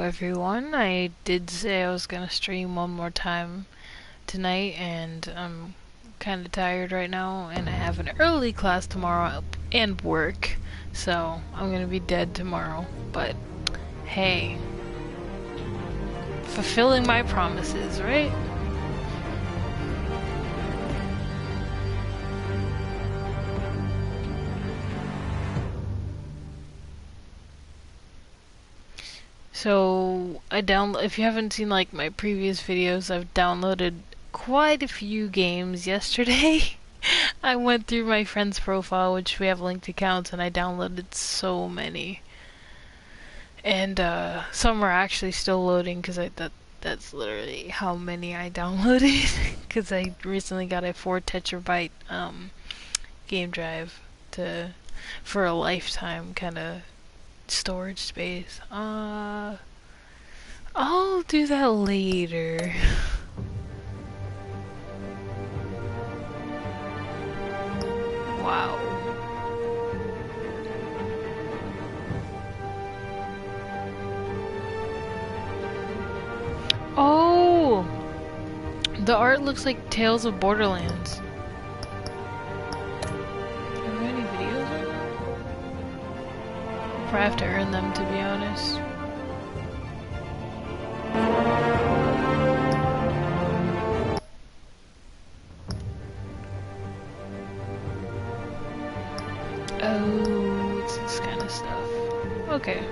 everyone. I did say I was gonna stream one more time tonight, and I'm kind of tired right now, and I have an early class tomorrow and work, so I'm gonna be dead tomorrow. But hey, fulfilling my promises, right? So if you haven't seen like my previous videos, I've downloaded quite a few games yesterday. I went through my friend's profile, which we have linked accounts, and I downloaded so many. And some are actually still loading because that's literally how many I downloaded. Because I recently got a 4 terabyte game drive for a lifetime kind of storage space. I'll do that later. Wow. Oh! The art looks like Tales of Borderlands. Are there any videos on that? I'll probably have to earn them, to be honest. Oh, it's this kind of stuff. Okay.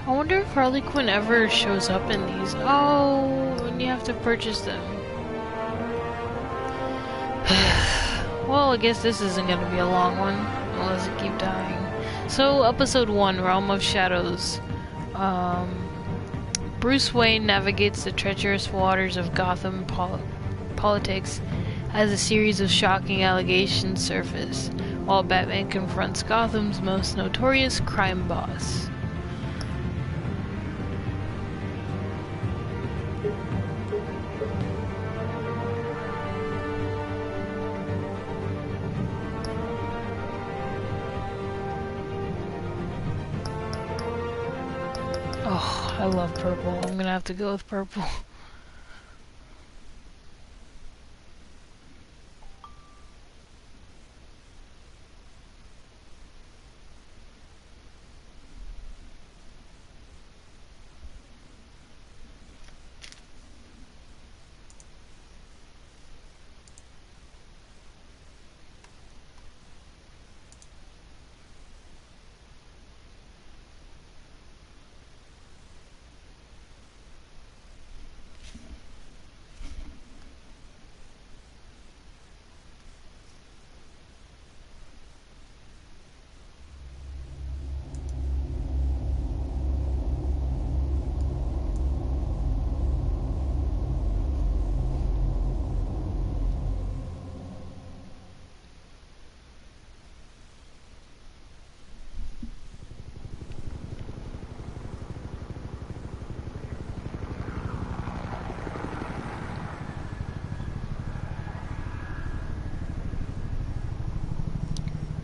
I wonder if Harley Quinn ever shows up in these. Oh, and you have to purchase them. Well, I guess this isn't gonna be a long one, unless I keep dying. So, episode 1, Realm of Shadows. Bruce Wayne navigates the treacherous waters of Gotham politics as a series of shocking allegations surface, while Batman confronts Gotham's most notorious crime boss. Oh, I love purple. I'm gonna have to go with purple.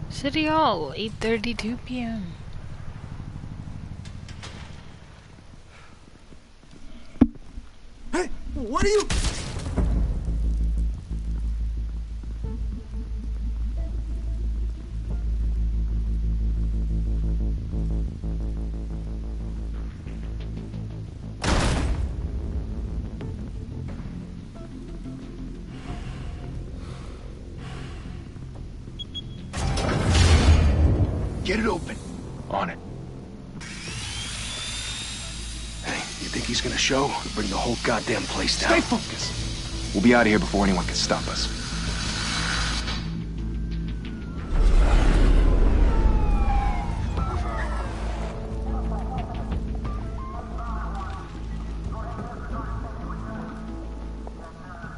City Hall, 8:32 p.m. Hey, what are you? Get it open. On it. Hey, you think he's gonna show? Or bring the whole goddamn place down. Stay focused. We'll be out of here before anyone can stop us.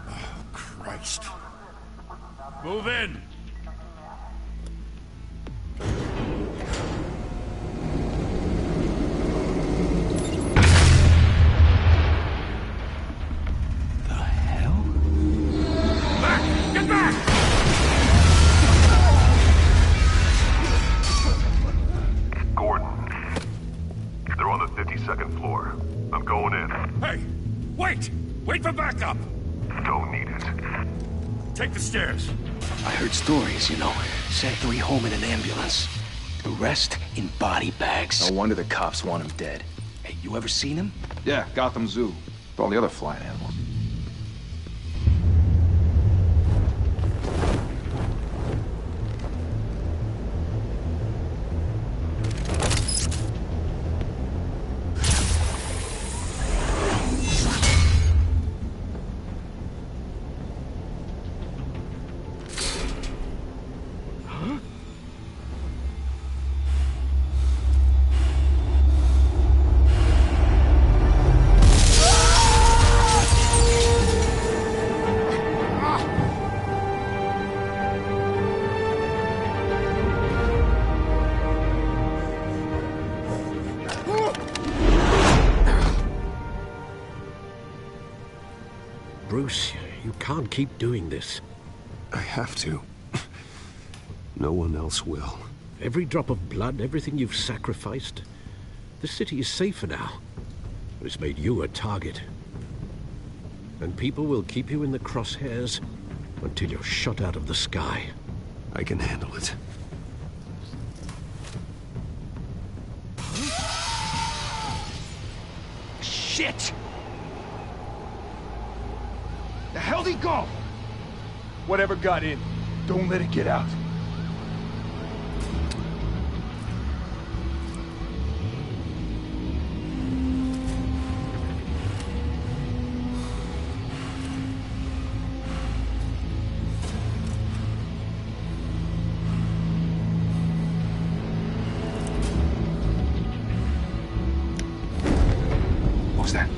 Oh, Christ. Move in. going in. Hey! Wait! Wait for backup! Don't need it. Take the stairs. I heard stories, you know. Sent 3 home in an ambulance. The rest in body bags. No wonder the cops want him dead. Hey, you ever seen him? Yeah, Gotham Zoo. With all the other flying animals. Bruce, you can't keep doing this. I have to. No one else will. Every drop of blood, everything you've sacrificed. The city is safer now. But it's made you a target. And people will keep you in the crosshairs until you're shot out of the sky. I can handle it. Shit! The hell'd he go? Whatever got in, don't let it get out. What was that?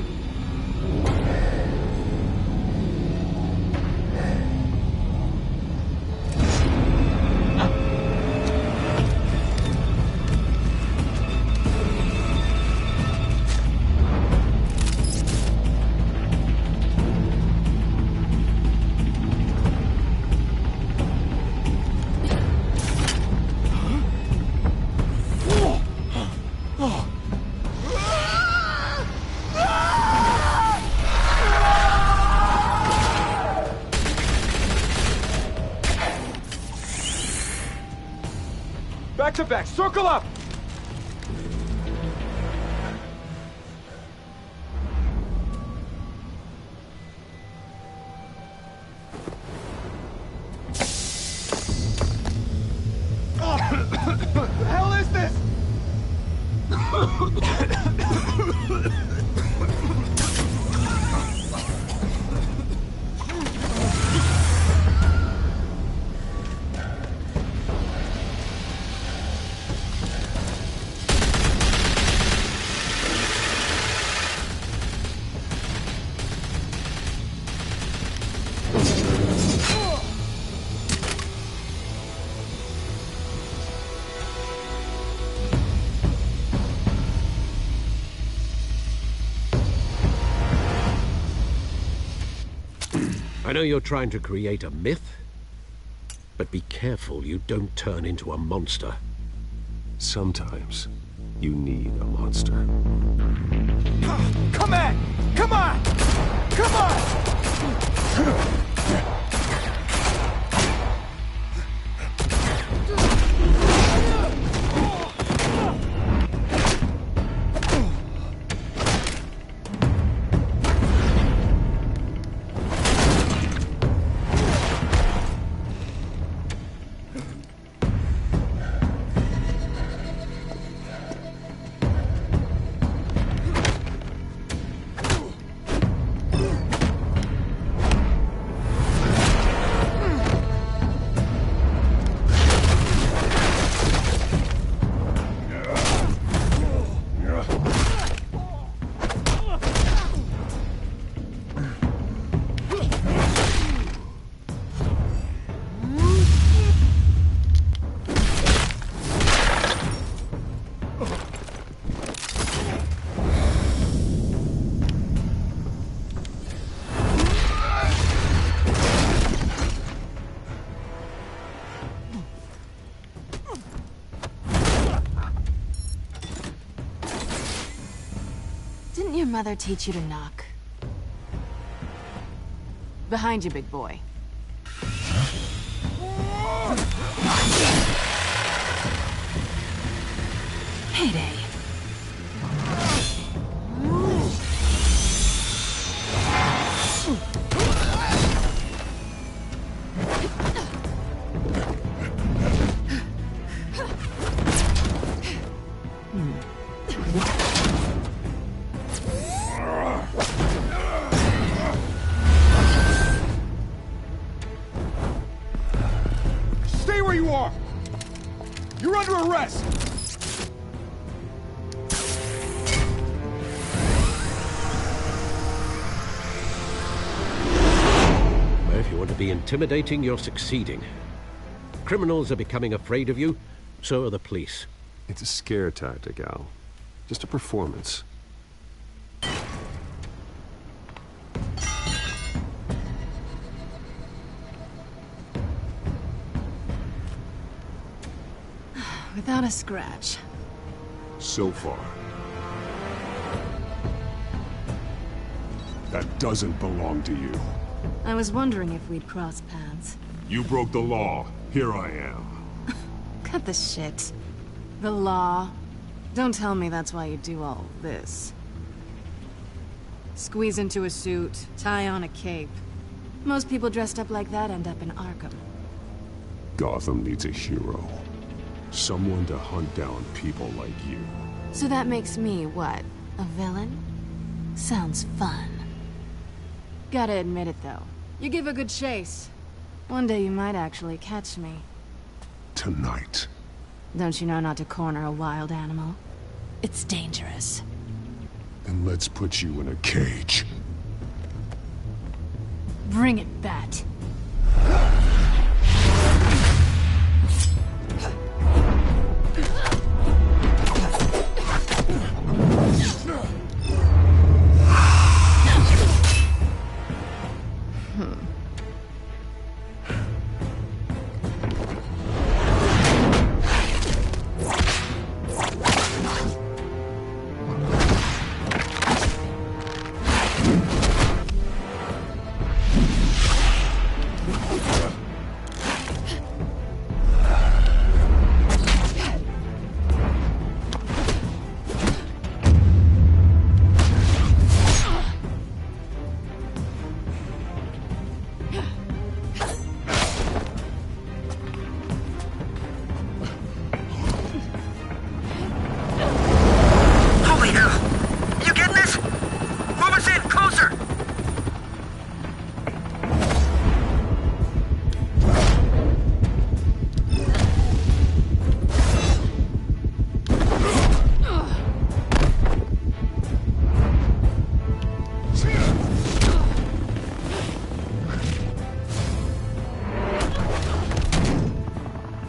Back to back, circle up! What the hell is this? I know you're trying to create a myth, but be careful you don't turn into a monster. Sometimes you need a monster. Come on! Come on! Come on! Didn't Didn't your mother teach you to knock? Behind you, big boy. Heyday. Stay where you are! You're under arrest! Well, if you want to be intimidating, you're succeeding. Criminals are becoming afraid of you, so are the police. It's a scare tactic, Al. Just a performance. Without a scratch. So far. That doesn't belong to you. I was wondering if we'd cross paths. You broke the law. Here I am. Cut the shit. The law. Don't tell me that's why you do all this. Squeeze into a suit, tie on a cape. Most people dressed up like that end up in Arkham. Gotham needs a hero. Someone to hunt down people like you. So that makes me, what, a villain? Sounds fun. Gotta admit it, though. You give a good chase. One day you might actually catch me. Tonight. Don't you know not to corner a wild animal? It's dangerous. Then let's put you in a cage. Bring it, Bat.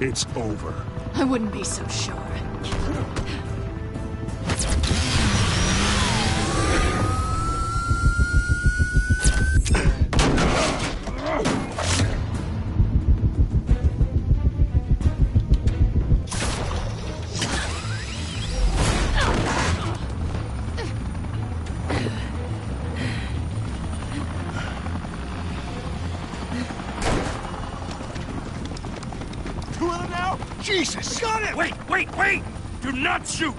It's over. I wouldn't be so sure. Jesus! Got it! Wait, wait, wait! Do not shoot!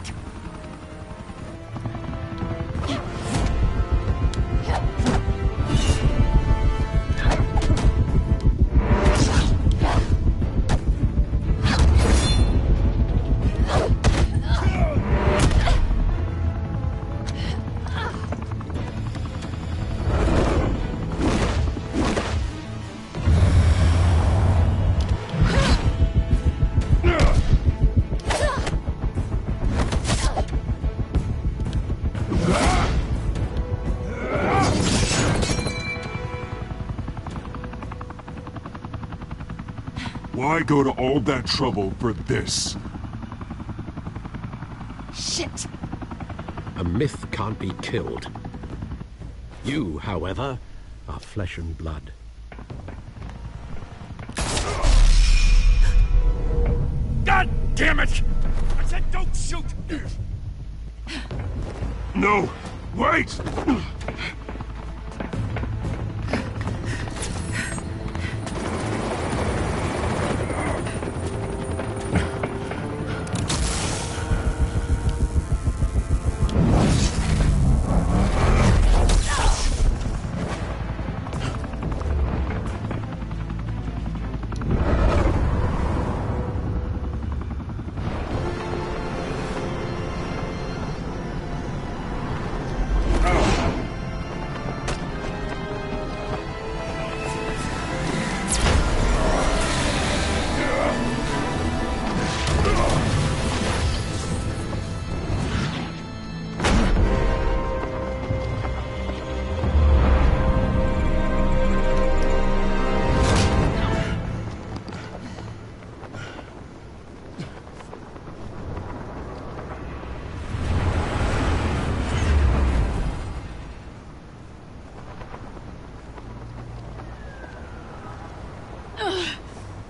Why go to all that trouble for this? Shit! A myth can't be killed. You, however, are flesh and blood. God damn it! I said don't shoot! No! Wait!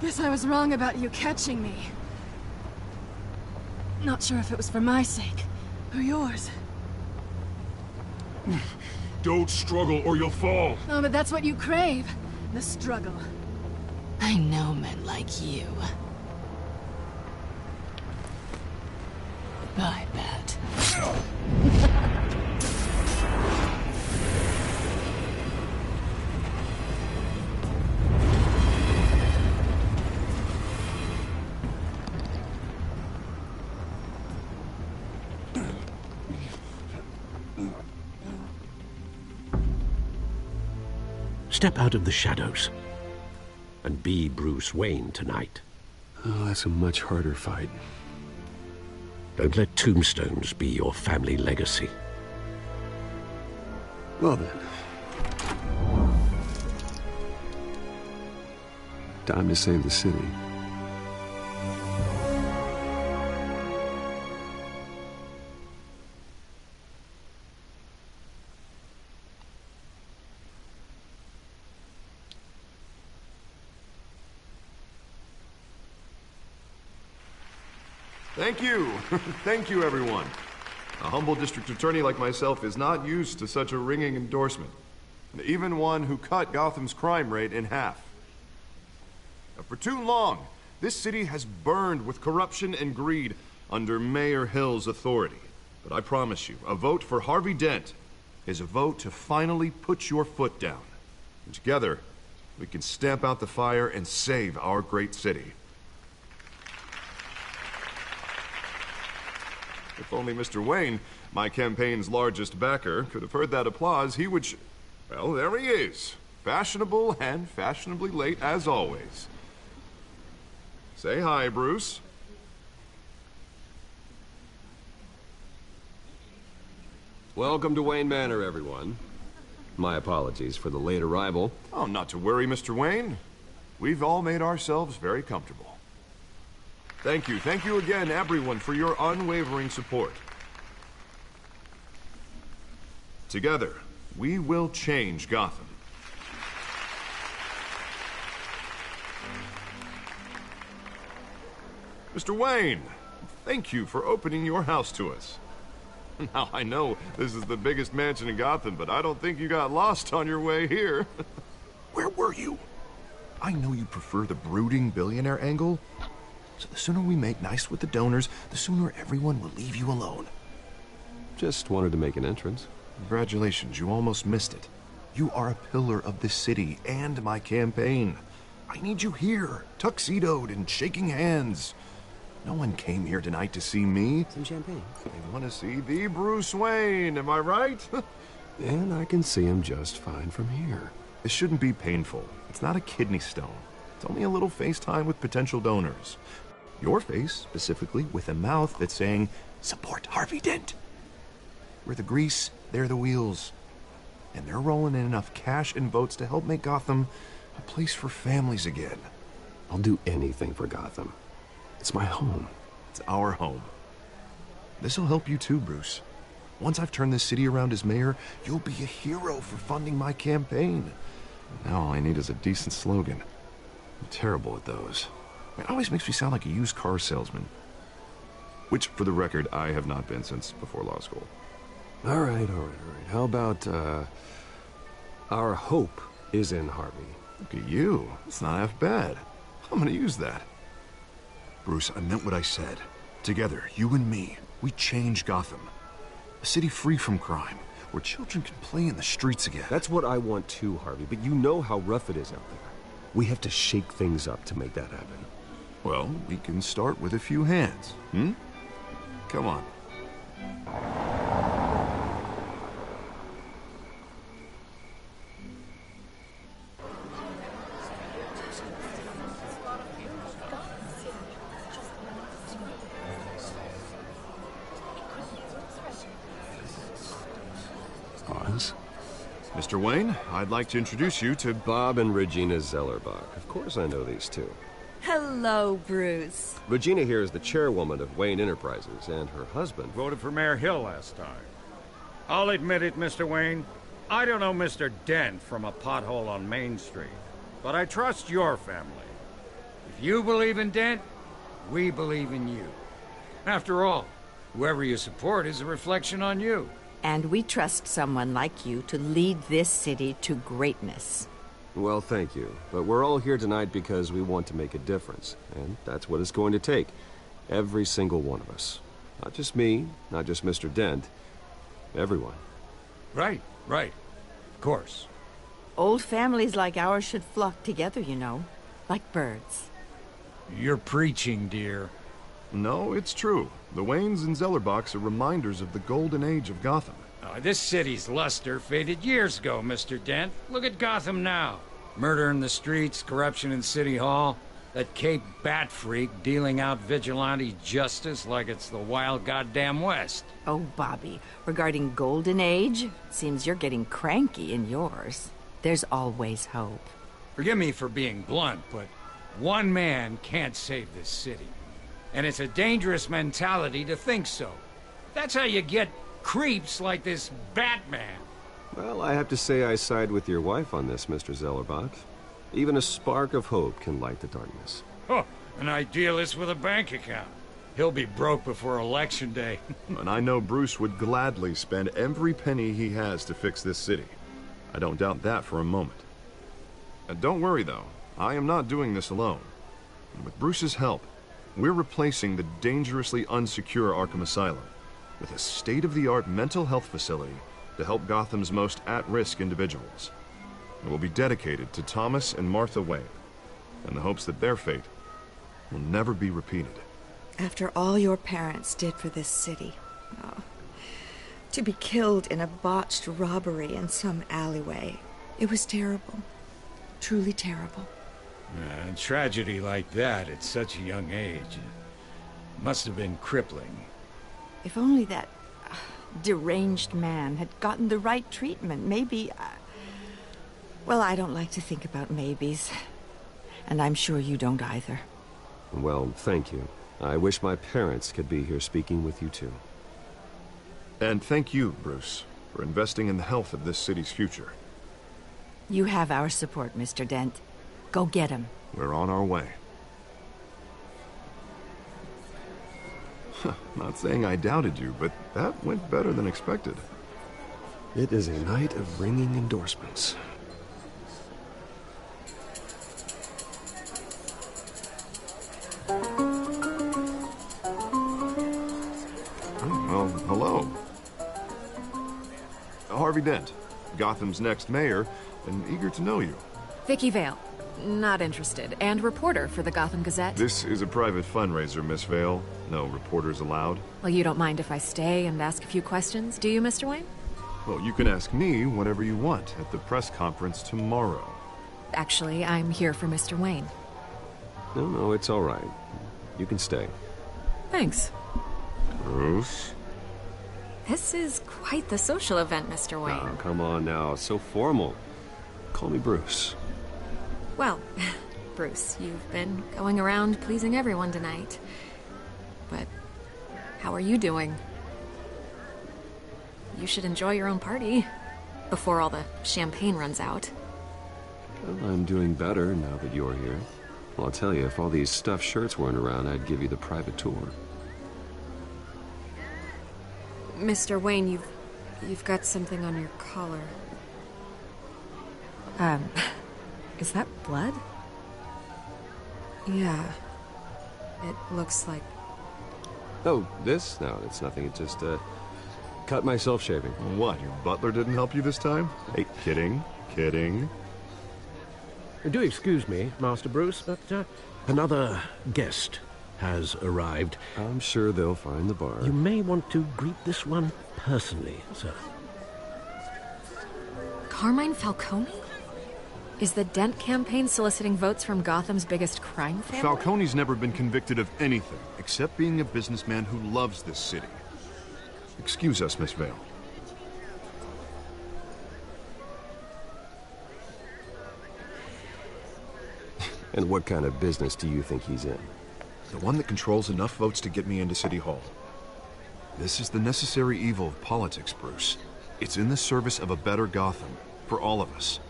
Guess I was wrong about you catching me. Not sure if it was for my sake, or yours. Don't struggle or you'll fall. Oh, but that's what you crave. The struggle. I know men like you. I bet. Step out of the shadows and be Bruce Wayne tonight. Oh, that's a much harder fight. Don't let tombstones be your family legacy. Well then. Time to save the city. Thank you. Thank you, everyone. A humble district attorney like myself is not used to such a ringing endorsement. Even one who cut Gotham's crime rate in half. For too long, this city has burned with corruption and greed under Mayor Hill's authority. But I promise you, a vote for Harvey Dent is a vote to finally put your foot down. And together, we can stamp out the fire and save our great city. If only Mr. Wayne, my campaign's largest backer, could have heard that applause, he would well, there he is. Fashionable and fashionably late as always. Say hi, Bruce. Welcome to Wayne Manor, everyone. My apologies for the late arrival. Oh, not to worry, Mr. Wayne. We've all made ourselves very comfortable. Thank you again, everyone, for your unwavering support. Together, we will change Gotham. Mr. Wayne, thank you for opening your house to us. Now, I know this is the biggest mansion in Gotham, but I don't think you got lost on your way here. Where were you? I know you prefer the brooding billionaire angle, so the sooner we make nice with the donors, the sooner everyone will leave you alone. Just wanted to make an entrance. Congratulations, you almost missed it. You are a pillar of this city and my campaign. I need you here, tuxedoed and shaking hands. No one came here tonight to see me. Some champagne. They want to see the Bruce Wayne, am I right? And I can see him just fine from here. This shouldn't be painful. It's not a kidney stone. It's only a little FaceTime with potential donors. Your face, specifically, with a mouth that's saying, support Harvey Dent. We're the grease, they're the wheels. And they're rolling in enough cash and votes to help make Gotham a place for families again. I'll do anything for Gotham. It's my home. It's our home. This'll help you too, Bruce. Once I've turned this city around as mayor, you'll be a hero for funding my campaign. Now all I need is a decent slogan. I'm terrible at those. It always makes me sound like a used car salesman. Which, for the record, I have not been since before law school. All right. How about, our hope is in Harvey. Look at you. It's not half bad. I'm gonna use that. Bruce, I meant what I said. Together, you and me, we change Gotham. A city free from crime, where children can play in the streets again. That's what I want too, Harvey, but you know how rough it is out there. We have to shake things up to make that happen. Well, we can start with a few hands, hmm? Come on. Oz? Mr. Wayne, I'd like to introduce you to Bob and Regina Zellerbach. Of course I know these two. Hello, Bruce. Regina here is the chairwoman of Wayne Enterprises, and her husband... Voted for Mayor Hill last time. I'll admit it, Mr. Wayne. I don't know Mr. Dent from a pothole on Main Street, but I trust your family. If you believe in Dent, we believe in you. After all, whoever you support is a reflection on you. And we trust someone like you to lead this city to greatness. Well, thank you. But we're all here tonight because we want to make a difference. And that's what it's going to take. Every single one of us. Not just me, not just Mr. Dent. Everyone. Right. Of course. Old families like ours should flock together, you know. Like birds. You're preaching, dear. No, it's true. The Waynes and Zellerbachs are reminders of the golden age of Gotham. This city's luster faded years ago, Mr. Dent. Look at Gotham now. Murder in the streets, corruption in City Hall, that Cape Bat freak dealing out vigilante justice like it's the wild goddamn West. Oh, Bobby, regarding Golden Age, seems you're getting cranky in yours. There's always hope. Forgive me for being blunt, but one man can't save this city. And it's a dangerous mentality to think so. That's how you get creeps like this Batman. Well, I have to say I side with your wife on this, Mr. Zellerbach. Even a spark of hope can light the darkness. Oh, an idealist with a bank account. He'll be broke before Election Day. And I know Bruce would gladly spend every penny he has to fix this city. I don't doubt that for a moment. And don't worry, though. I am not doing this alone. And with Bruce's help, we're replacing the dangerously unsecure Arkham Asylum with a state-of-the-art mental health facility to help Gotham's most at-risk individuals. It will be dedicated to Thomas and Martha Wayne, in the hopes that their fate will never be repeated. After all your parents did for this city, to be killed in a botched robbery in some alleyway, it was terrible. Truly terrible. A tragedy like that at such a young age must have been crippling. If only that deranged man had gotten the right treatment, maybe... Well, I don't like to think about maybes. And I'm sure you don't either. Well, thank you. I wish my parents could be here speaking with you too. And thank you, Bruce, for investing in the health of this city's future. You have our support, Mr. Dent. Go get him. We're on our way. Not saying I doubted you, but that went better than expected. It is a night of ringing endorsements. Well, hello. Harvey Dent, Gotham's next mayor, and eager to know you. Vicky Vale. Not interested. And reporter for the Gotham Gazette. This is a private fundraiser, Miss Vale. No reporters allowed. Well, you don't mind if I stay and ask a few questions, do you, Mr. Wayne? Well, you can ask me whatever you want at the press conference tomorrow. Actually, I'm here for Mr. Wayne. No, it's all right. You can stay. Thanks. Bruce? This is quite the social event, Mr. Wayne. Oh, come on now. It's so formal. Call me Bruce. Well, Bruce, you've been going around pleasing everyone tonight. But how are you doing? You should enjoy your own party before all the champagne runs out. Well, I'm doing better now that you're here. Well, I'll tell you, if all these stuffed shirts weren't around, I'd give you the private tour. Mr. Wayne, You've got something on your collar. Is that blood? Yeah. It looks like... Oh, this? No, it's nothing. It just, cut myself shaving. What, your butler didn't help you this time? Hey, kidding, kidding. Do excuse me, Master Bruce, but another guest has arrived. I'm sure they'll find the bar. You may want to greet this one personally, sir. Carmine Falcone? Is the Dent campaign soliciting votes from Gotham's biggest crime family? Falcone's never been convicted of anything, except being a businessman who loves this city. Excuse us, Miss Vale. And what kind of business do you think he's in? The one that controls enough votes to get me into City Hall. This is the necessary evil of politics, Bruce. It's in the service of a better Gotham, for all of us.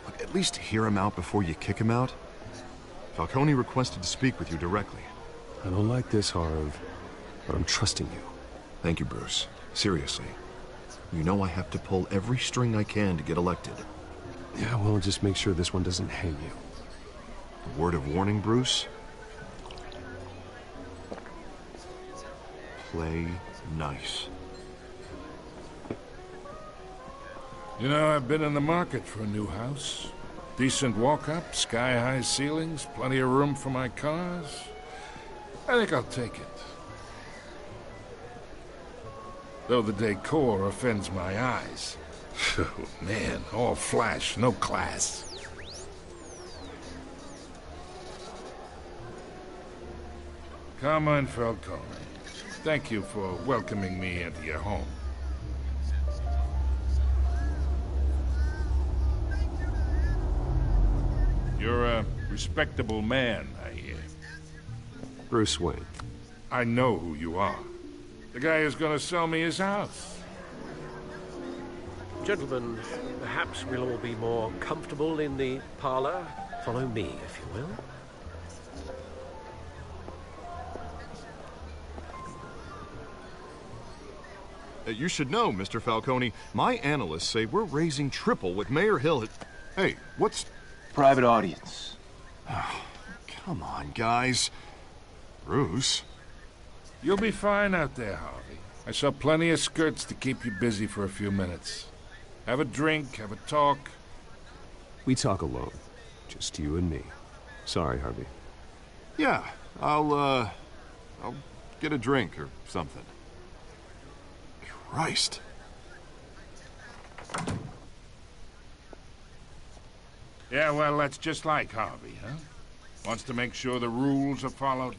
Look, at least hear him out before you kick him out. Falcone requested to speak with you directly. I don't like this, Harv, but I'm trusting you. Thank you, Bruce. Seriously. You know I have to pull every string I can to get elected. Yeah, well, just make sure this one doesn't hang you. A word of warning, Bruce? Play nice. You know, I've been in the market for a new house. Decent walk-up, sky-high ceilings, plenty of room for my cars. I think I'll take it. Though the decor offends my eyes. Oh, man, all flash, no class. Carmine Falcone, thank you for welcoming me into your home. You're a respectable man, I hear. Bruce Wayne. I know who you are. The guy who's gonna sell me his house. Gentlemen, perhaps we'll all be more comfortable in the parlor. Follow me, if you will. You should know, Mr. Falcone, my analysts say we're raising triple with Mayor Hill at... Hey, what's... Private audience. Oh, come on, guys. Bruce? You'll be fine out there, Harvey. I saw plenty of skirts to keep you busy for a few minutes. Have a drink, have a talk. We talk alone. Just you and me. Sorry, Harvey. Yeah, I'll get a drink or something. Christ. Yeah, well, that's just like Harvey, huh? Wants to make sure the rules are followed.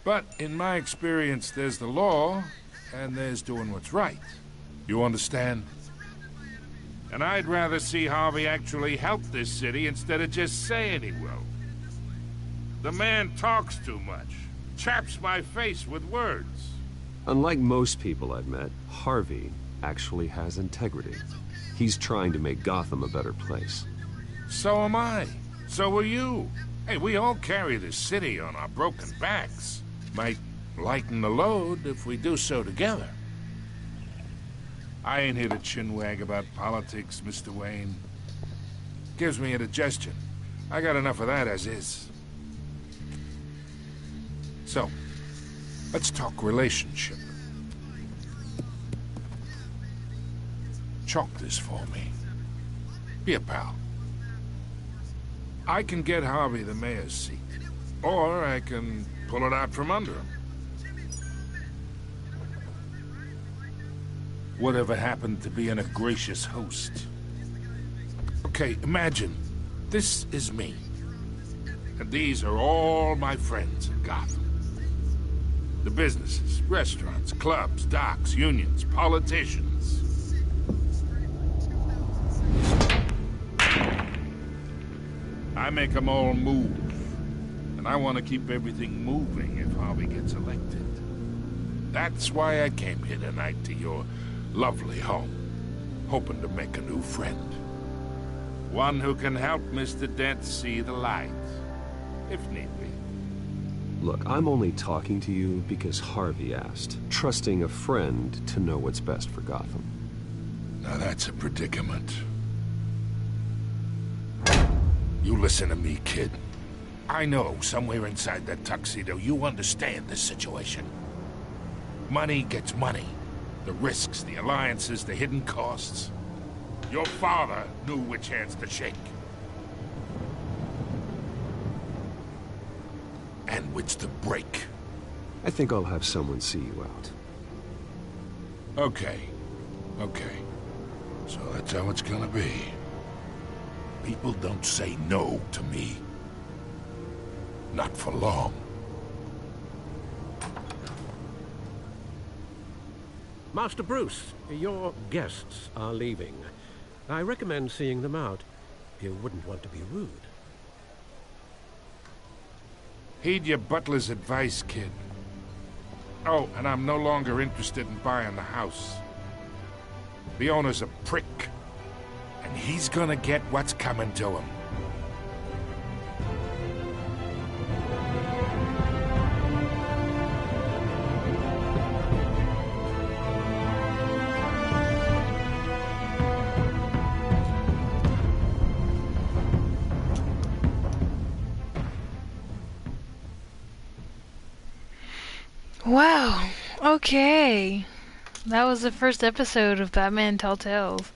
But in my experience, there's the law, and there's doing what's right. You understand? And I'd rather see Harvey actually help this city instead of just saying he will. The man talks too much. Chaps my face with words. Unlike most people I've met, Harvey actually has integrity. He's trying to make Gotham a better place. So am I. So are you. Hey, we all carry this city on our broken backs. Might lighten the load if we do so together. I ain't here to chinwag about politics, Mr. Wayne. Gives me indigestion. I got enough of that as is. So, let's talk relationship. Chalk this for me. Be a pal. I can get Harvey the mayor's seat, or I can pull it out from under him. Whatever happened to being a gracious host? Okay, imagine this is me, and these are all my friends in Gotham. The businesses, restaurants, clubs, docks, unions, politicians. I make them all move. And I want to keep everything moving if Harvey gets elected. That's why I came here tonight to your lovely home, hoping to make a new friend. One who can help Mr. Dent see the light, if need be. Look, I'm only talking to you because Harvey asked, trusting a friend to know what's best for Gotham. Now that's a predicament. You listen to me, kid. I know somewhere inside that tuxedo you understand this situation. Money gets money. The risks, the alliances, the hidden costs. Your father knew which hands to shake. And which to break. I think I'll have someone see you out. Okay. So that's how it's gonna be. People don't say no to me. Not for long. Master Bruce, your guests are leaving. I recommend seeing them out. You wouldn't want to be rude. Heed your butler's advice, kid. Oh, and I'm no longer interested in buying the house. The owner's a prick. And he's gonna get what's coming to him. Wow. Okay. That was the first episode of Batman Tell Tales.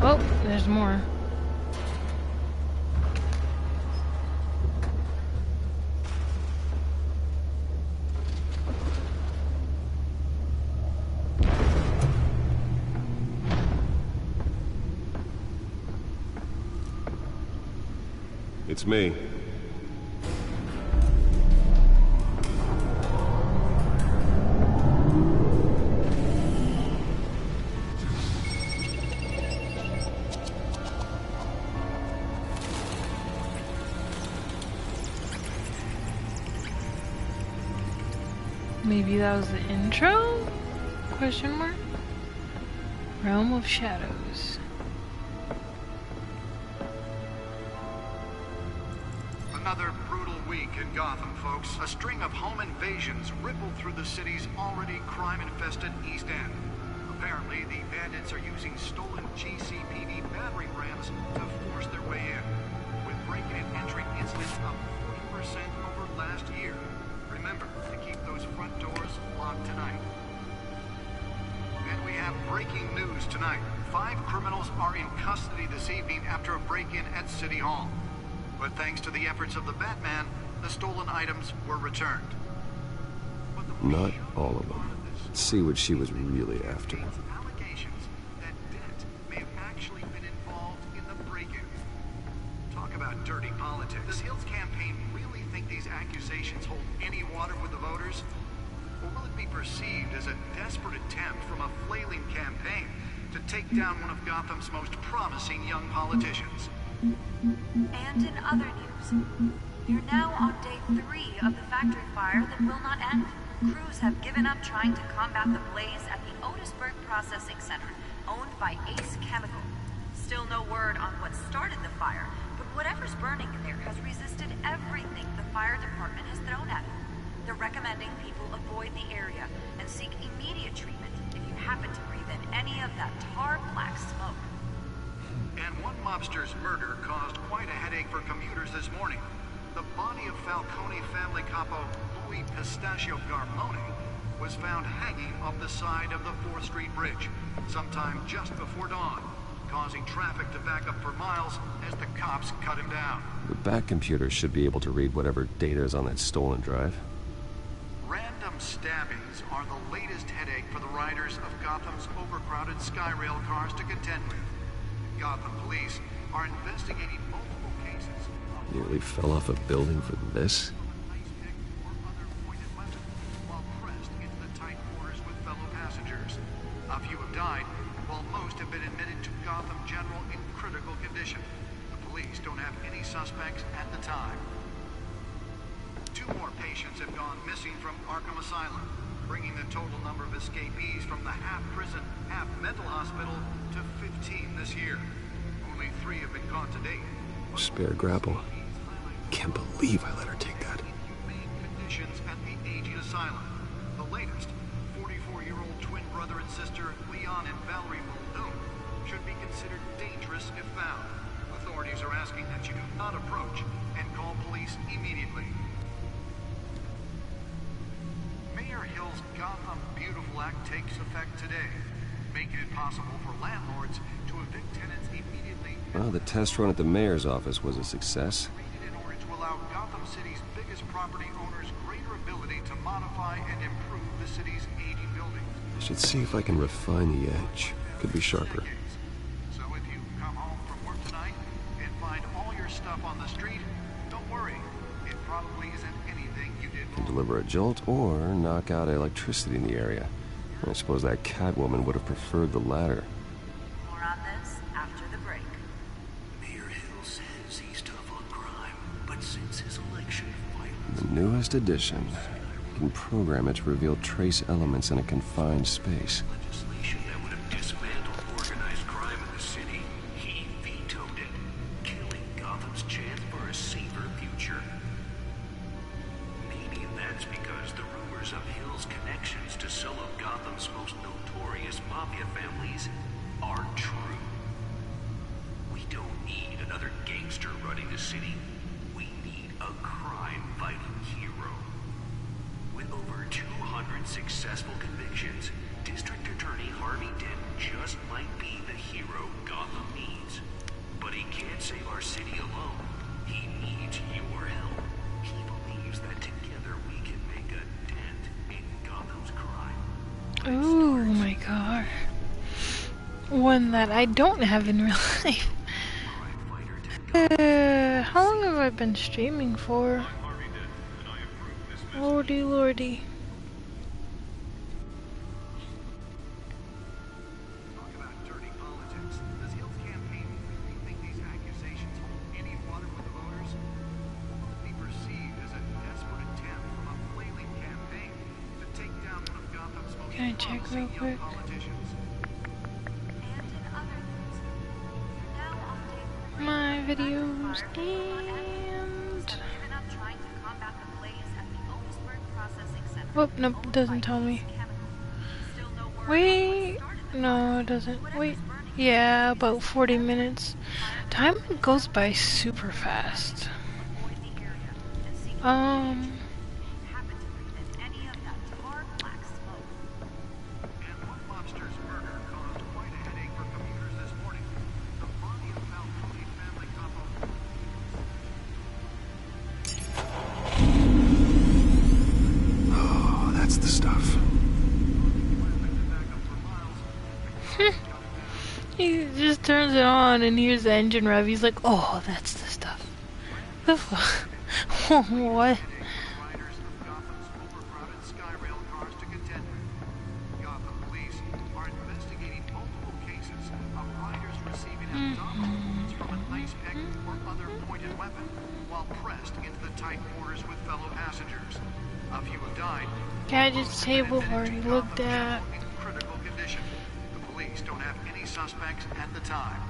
Oh, there's more. It's me. Maybe that was the intro? Question mark? Realm of Shadows. Another brutal week in Gotham, folks. A string of home invasions rippled through the city's already crime-infested East End. Apparently, the bandits are using stolen GCPD battering rams to force their way in, with breaking and entering incidents up 40% over last year. Remember to keep those front doors locked tonight. And we have breaking news tonight. 5 criminals are in custody this evening after a break-in at City Hall. But thanks to the efforts of the Batman, the stolen items were returned. Not all of them. Let's see what she was really after. Allegations that Dent may have actually been involved in the break-in. Talk about dirty politics. Does Hill's campaign really think these accusations hold any water with the voters? Or will it be perceived as a desperate attempt from a flailing campaign to take down one of Gotham's most promising young politicians? And in other news, we're now on day 3 of the factory fire that will not end. Crews have given up trying to combat the blaze at the Otisburg Processing Center, owned by Ace Chemical. Still no word on what started the fire, but whatever's burning in there has resisted everything the fire department has thrown at it. They're recommending people avoid the area and seek immediate treatment if you happen to breathe in any of that tar black smoke. And one mobster's murder caused quite a headache for commuters this morning. The body of Falcone family capo Louis Pistachio Garmone was found hanging off the side of the 4th Street Bridge, sometime just before dawn, causing traffic to back up for miles as the cops cut him down. The back computer should be able to read whatever data is on that stolen drive. Random stabbings are the latest headache for the riders of Gotham's overcrowded Skyrail cars to contend with. Gotham police are investigating multiple cases. Nearly fell off a building for this? While pressed into the tight quarters with fellow passengers. A few have died, while most have been admitted to Gotham General in critical condition. The police don't have any suspects at the time. 2 more patients have gone missing from Arkham Asylum, bringing the total number of escapees from the half-prison, half-mental hospital to 15 this year. Only 3 have been caught to date. Spare grapple. can't believe I let her take that. Inhumane conditions at the aging asylum. The latest, 44-year-old twin brother and sister Leon and Valerie Muldoon should be considered dangerous if found. Authorities are asking that you do not approach and call police immediately. Mayor Hill's Gotham Beautiful Act takes effect today, making it possible for landlords to evict tenants immediately. Well, the test run at the mayor's office was a success. In order to allow Gotham City's biggest property owners greater ability to modify and improve the city's aging buildings. I should see if I can refine the edge. Could be sharper. So if you come home from work tonight and find all your stuff on the street, don't worry. It probably isn't anything you did wrong. Deliver a jolt or knock out electricity in the area. I suppose that Catwoman would have preferred the latter. More on this after the break. Mayor Hill says he's tough on crime, but since his election, The newest addition. You can program it to reveal trace elements in a confined space. legislation that would have dismantled organized crime in the city, he vetoed it, killing Gotham's chance for a safer future. Maybe that's because the rumors of Hill's connections to some of Gotham's most notorious mafia families are true. We don't need another gangster running the city. We need a crime-fighting hero. With over 200 successful convictions, District Attorney Harvey Dent just might be the hero Gotham needs. But he can't save our city alone. He needs your help. He believes that together we can make a dent in Gotham's crime. Oh my god. One that I don't have in real life. How long have I been streaming for? Lordy, lordy. Talk about dirty politics. Does Hill's campaign really think these accusations hold any water with the voters? Will be perceived as a desperate attempt from a flailing campaign to take down one of Gotham's most Can I check real promising young quick? politicians. And in other news, you're now on day 3 My of the videos factory fire that will not end. and... Crews have given up trying to combat the blaze at the Otisburg Processing Center. Oh, nope, it doesn't tell me. Still no word on Wait, what started the no, it doesn't. Wait, yeah, about 40 minutes. Time goes by super fast. happened to breathe in any of that tar black smoke. And one mobster's murder caused quite a headache for commuters this morning. The body of Falcone family couple. Oh, that's the stuff. He just turns it on and hears the engine rev. He's like, oh, that's the stuff. The fuck? What? Riders of Gotham's overcrowded Skyrail cars to contend with. Gotham police are investigating multiple cases of riders receiving abdominal wounds from an ice pick or other pointed weapon while pressed into the tight quarters with fellow passengers. A few have died. Gadgets table already looked at. In critical condition. The police don't have any suspects at the time.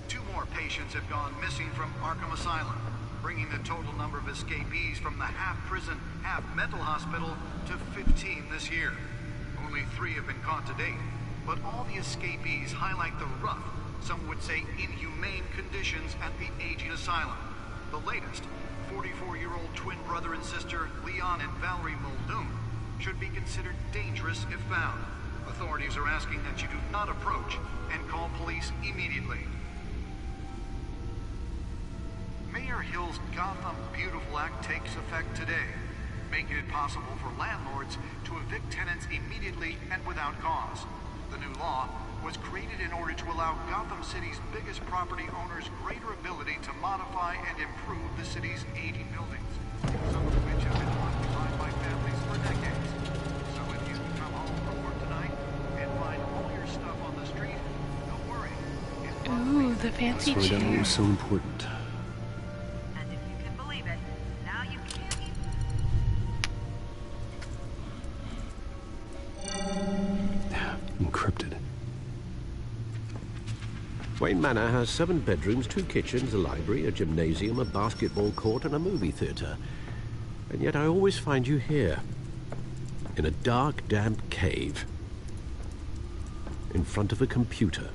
2 more patients have gone missing from Arkham Asylum, bringing the total number of escapees from the half-prison, half-mental hospital to 15 this year. Only 3 have been caught to date, but all the escapees highlight the rough, some would say inhumane conditions at the aging asylum. The latest, 44-year-old twin brother and sister Leon and Valerie Muldoon should be considered dangerous if found. Authorities are asking that you do not approach and call police immediately. Mayor Hill's Gotham Beautiful Act takes effect today, making it possible for landlords to evict tenants immediately and without cause. The new law was created in order to allow Gotham City's biggest property owners greater ability to modify and improve the city's aging buildings, some of which have been occupied by families for decades. So if you come home from work tonight and find all your stuff on the street, don't worry. Ooh, the fancy That's why that chair. was so important. And if you can believe it, now you can't even... Encrypted. Wayne Manor has 7 bedrooms, 2 kitchens, a library, a gymnasium, a basketball court, and a movie theatre. And yet I always find you here, in a dark, damp cave, in front of a computer.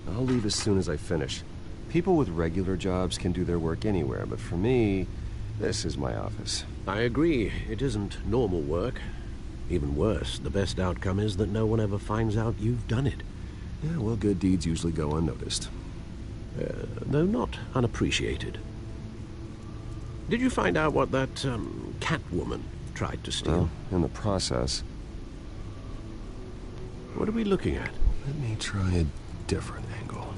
I'll leave as soon as I finish. People with regular jobs can do their work anywhere, but for me, this is my office. I agree. It isn't normal work. Even worse, the best outcome is that no one ever finds out you've done it. Yeah, well, good deeds usually go unnoticed. Though not unappreciated. Did you find out what that, cat woman tried to steal? Well, in the process. What are we looking at? Let me try a different angle.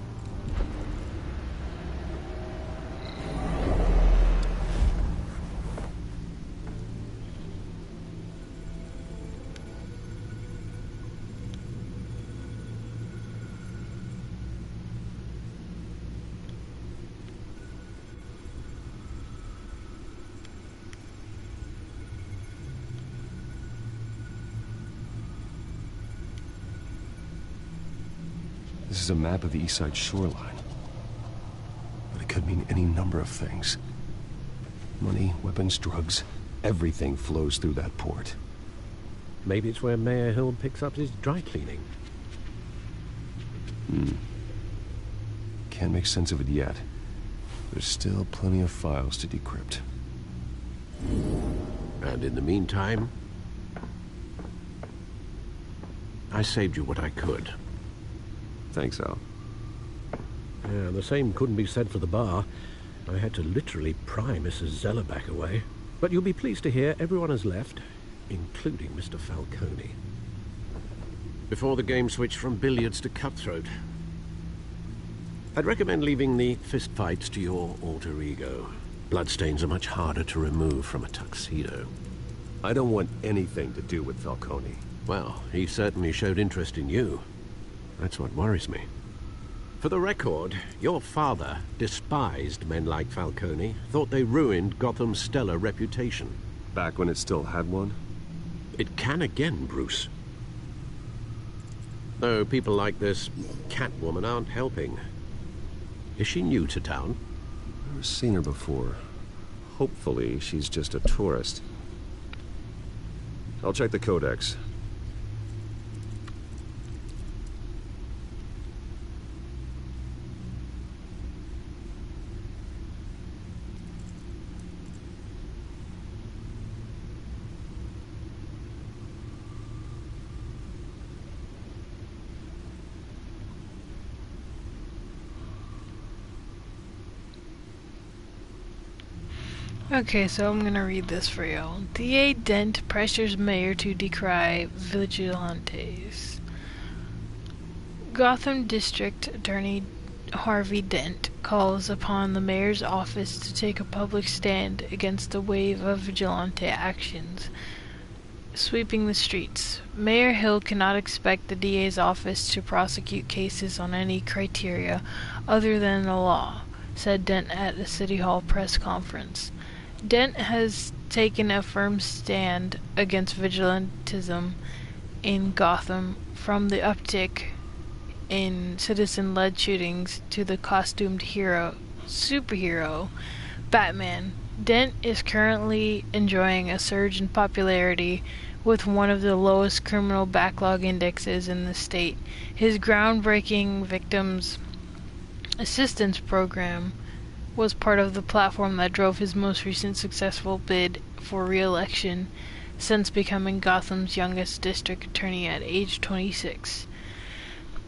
This is a map of the East Side shoreline. But it could mean any number of things. Money, weapons, drugs, everything flows through that port. Maybe it's where Mayor Hill picks up his dry cleaning. Can't make sense of it yet. There's still plenty of files to decrypt. And in the meantime, I saved you what I could. Thanks, Al. Yeah, the same couldn't be said for the bar. I had to literally pry Mrs. Zellerback away. But you'll be pleased to hear everyone has left, including Mr. Falcone. Before the game switched from billiards to cutthroat. I'd recommend leaving the fistfights to your alter ego. Bloodstains are much harder to remove from a tuxedo. I don't want anything to do with Falcone. Well, he certainly showed interest in you. That's what worries me. For the record, your father despised men like Falcone, thought they ruined Gotham's stellar reputation. Back when it still had one? It can again, Bruce. Though people like this Catwoman aren't helping. Is she new to town? Never seen her before. Hopefully, she's just a tourist. I'll check the codex. Okay, so I'm gonna read this for you. DA Dent pressures mayor to decry vigilantes. Gotham District Attorney Harvey Dent calls upon the mayor's office to take a public stand against the wave of vigilante actions sweeping the streets. Mayor Hill cannot expect the DA's office to prosecute cases on any criteria other than the law, said Dent at a City Hall press conference. Dent has taken a firm stand against vigilantism in Gotham, from the uptick in citizen-led shootings to the costumed superhero, Batman. Dent is currently enjoying a surge in popularity with one of the lowest criminal backlog indexes in the state. His groundbreaking victims assistance program was part of the platform that drove his most recent successful bid for re-election since becoming Gotham's youngest district attorney at age 26.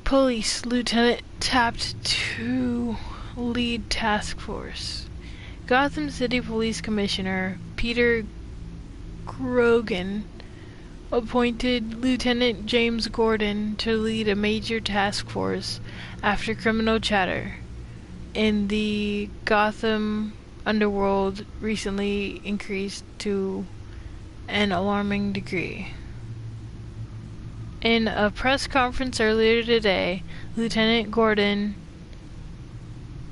Police lieutenant tapped to lead task force. Gotham City Police Commissioner Peter Grogan appointed Lieutenant James Gordon to lead a major task force after criminal chatter in the Gotham underworld recently increased to an alarming degree. In a press conference earlier today, Lieutenant Gordon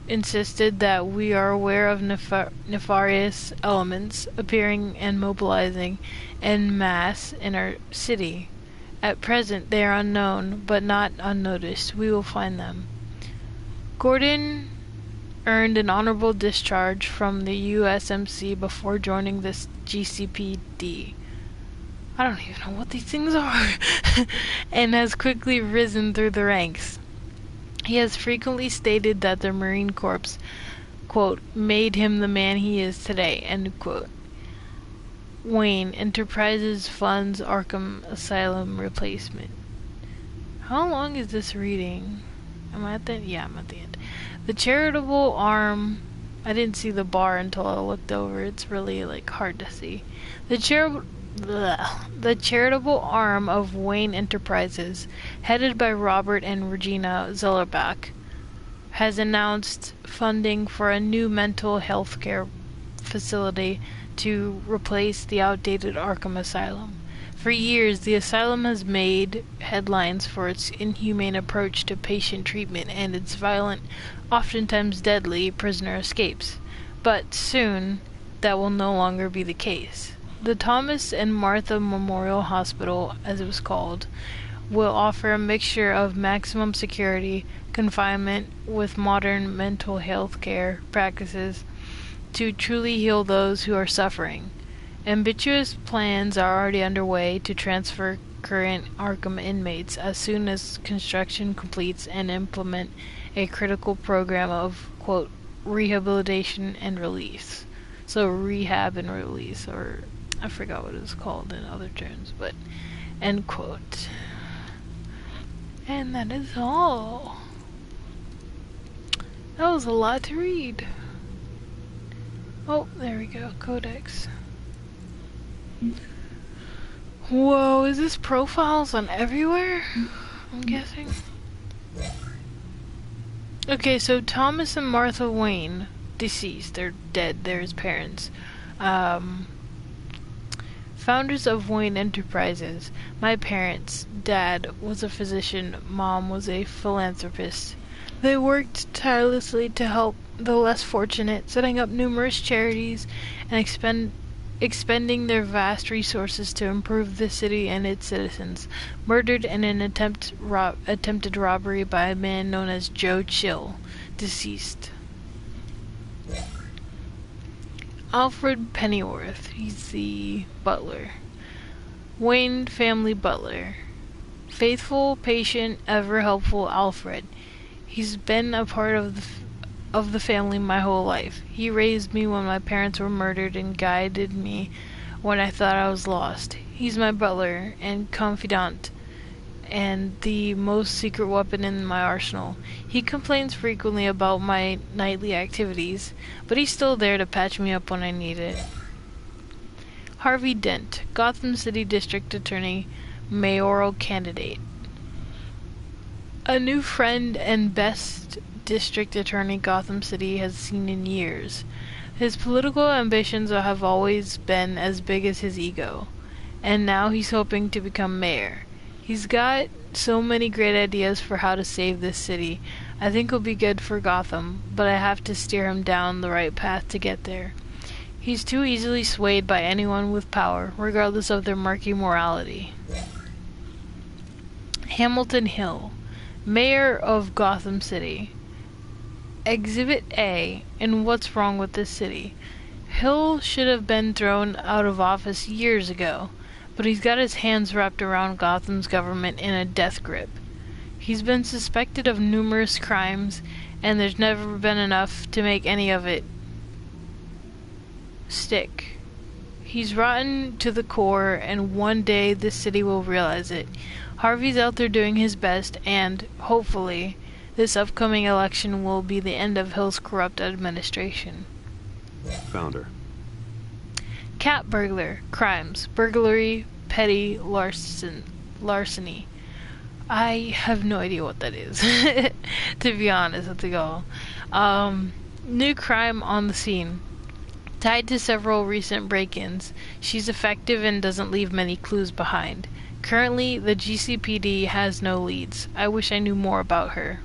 insisted that we are aware of nefarious elements appearing and mobilizing en masse in our city. At present, they are unknown, but not unnoticed. We will find them. Gordon earned an honorable discharge from the USMC before joining this GCPD. I don't even know what these things are. And has quickly risen through the ranks. He has frequently stated that the Marine Corps, quote, made him the man he is today, end quote. Wayne Enterprises funds Arkham Asylum replacement. How long is this reading? Am I at the end? Yeah, I'm at the end. The charitable arm. I didn't see the bar until I looked over. It's really hard to see. The charitable arm of Wayne Enterprises, headed by Robert and Regina Zellerbach, has announced funding for a new mental health care facility to replace the outdated Arkham Asylum. For years, the asylum has made headlines for its inhumane approach to patient treatment and its violent, oftentimes deadly, prisoner escapes. But soon, that will no longer be the case. The Thomas and Martha Memorial Hospital, as it was called, will offer a mixture of maximum security, confinement with modern mental health care practices to truly heal those who are suffering. Ambitious plans are already underway to transfer current Arkham inmates as soon as construction completes and implement a critical program of, quote, rehabilitation and release. So rehab and release, or I forgot what it's called in other terms, but end quote. And that is all. That was a lot to read. Oh, there we go. Codex. Whoa, is this profiles on everywhere? I'm guessing. Okay, so Thomas and Martha Wayne, deceased. They're dead. They're his parents. Founders of Wayne Enterprises. My parents, Dad was a physician, Mom was a philanthropist. They worked tirelessly to help the less fortunate, setting up numerous charities and expending their vast resources to improve the city and its citizens. Murdered in an attempted robbery by a man known as Joe Chill, deceased. Alfred Pennyworth, he's the butler. Wayne family butler. Faithful, patient, ever helpful Alfred. He's been a part of the family my whole life. He raised me when my parents were murdered and guided me when I thought I was lost. He's my butler and confidant and the most secret weapon in my arsenal. He complains frequently about my nightly activities, but he's still there to patch me up when I need it. Harvey Dent, Gotham City District Attorney, mayoral candidate. A new friend and best district attorney Gotham City has seen in years. His political ambitions have always been as big as his ego, and now he's hoping to become mayor. He's got so many great ideas for how to save this city. I think it'll be good for Gotham, but I have to steer him down the right path to get there. He's too easily swayed by anyone with power, regardless of their murky morality. Hamilton Hill, Mayor of Gotham City. Exhibit A in What's Wrong with This City. Hill should have been thrown out of office years ago, but he's got his hands wrapped around Gotham's government in a death grip. He's been suspected of numerous crimes, and there's never been enough to make any of it stick. He's rotten to the core, and one day this city will realize it. Harvey's out there doing his best, and, hopefully, this upcoming election will be the end of Hill's corrupt administration. Founder. Cat burglar. Crimes. Burglary. Petty larceny. I have no idea what that is, to be honest with you all. New crime on the scene. Tied to several recent break-ins, she's effective and doesn't leave many clues behind. Currently, the GCPD has no leads. I wish I knew more about her.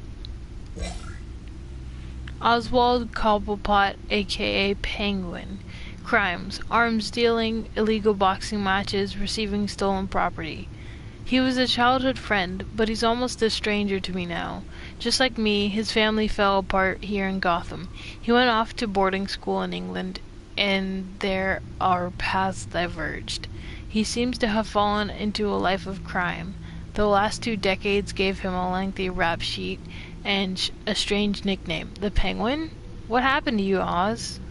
Oswald Cobblepot, aka Penguin. Crimes. Arms dealing, illegal boxing matches, receiving stolen property. He was a childhood friend, but he's almost a stranger to me now. Just like me, his family fell apart here in Gotham. He went off to boarding school in England, and there our paths diverged. He seems to have fallen into a life of crime. The last 2 decades gave him a lengthy rap sheet and a strange nickname, the Penguin? What happened to you, Oz?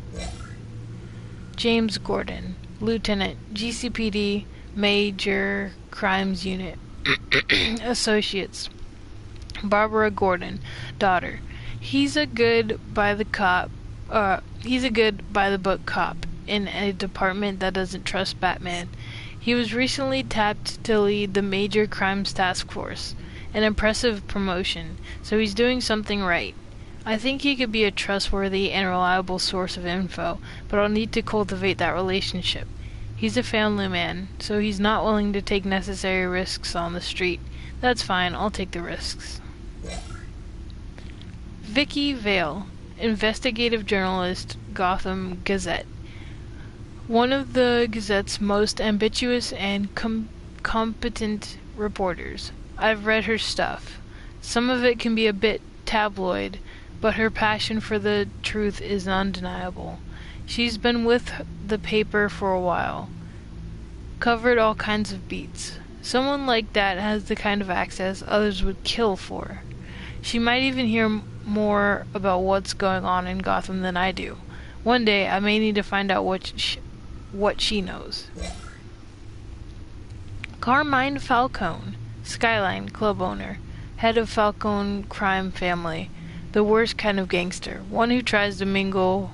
James Gordon, Lieutenant, GCPD, Major Crimes Unit. Associates. Barbara Gordon, daughter. He's a good by the book cop in a department that doesn't trust Batman. He was recently tapped to lead the Major Crimes Task Force, an impressive promotion, so he's doing something right. I think he could be a trustworthy and reliable source of info, but I'll need to cultivate that relationship. He's a family man, so he's not willing to take necessary risks on the street. That's fine, I'll take the risks. Vicky Vale, investigative journalist, Gotham Gazette. One of the Gazette's most ambitious and competent reporters. I've read her stuff. Some of it can be a bit tabloid, but her passion for the truth is undeniable. She's been with the paper for a while. Covered all kinds of beats. Someone like that has the kind of access others would kill for. She might even hear more about what's going on in Gotham than I do. One day I may need to find out what she knows. Carmine Falcone, Skyline Club owner, head of Falcone crime family, the worst kind of gangster, one who tries to mingle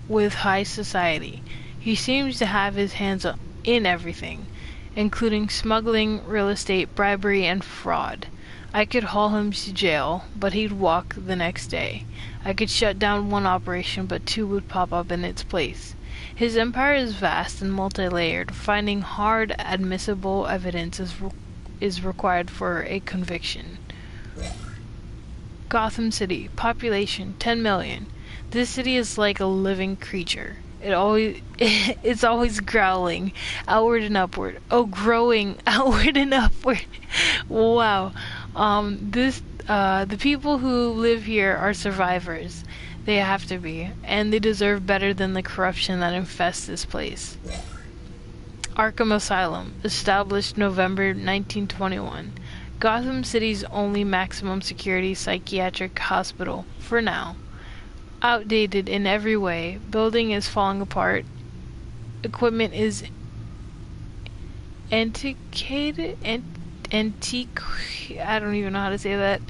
with high society. He seems to have his hands in everything, including smuggling, real estate, bribery, and fraud. I could haul him to jail, but he'd walk the next day. I could shut down one operation, but 2 would pop up in its place. His empire is vast and multi-layered. Finding hard, admissible evidence is required for a conviction. Gotham City, population 10 million. This city is like a living creature. It's always growling, outward and upward. Oh, growing, outward and upward. Wow. The people who live here are survivors. They have to be, and they deserve better than the corruption that infests this place. Arkham Asylum, established November 1921. Gotham City's only maximum security psychiatric hospital, for now. Outdated in every way, building is falling apart, equipment is antiquated, antique, I don't even know how to say that,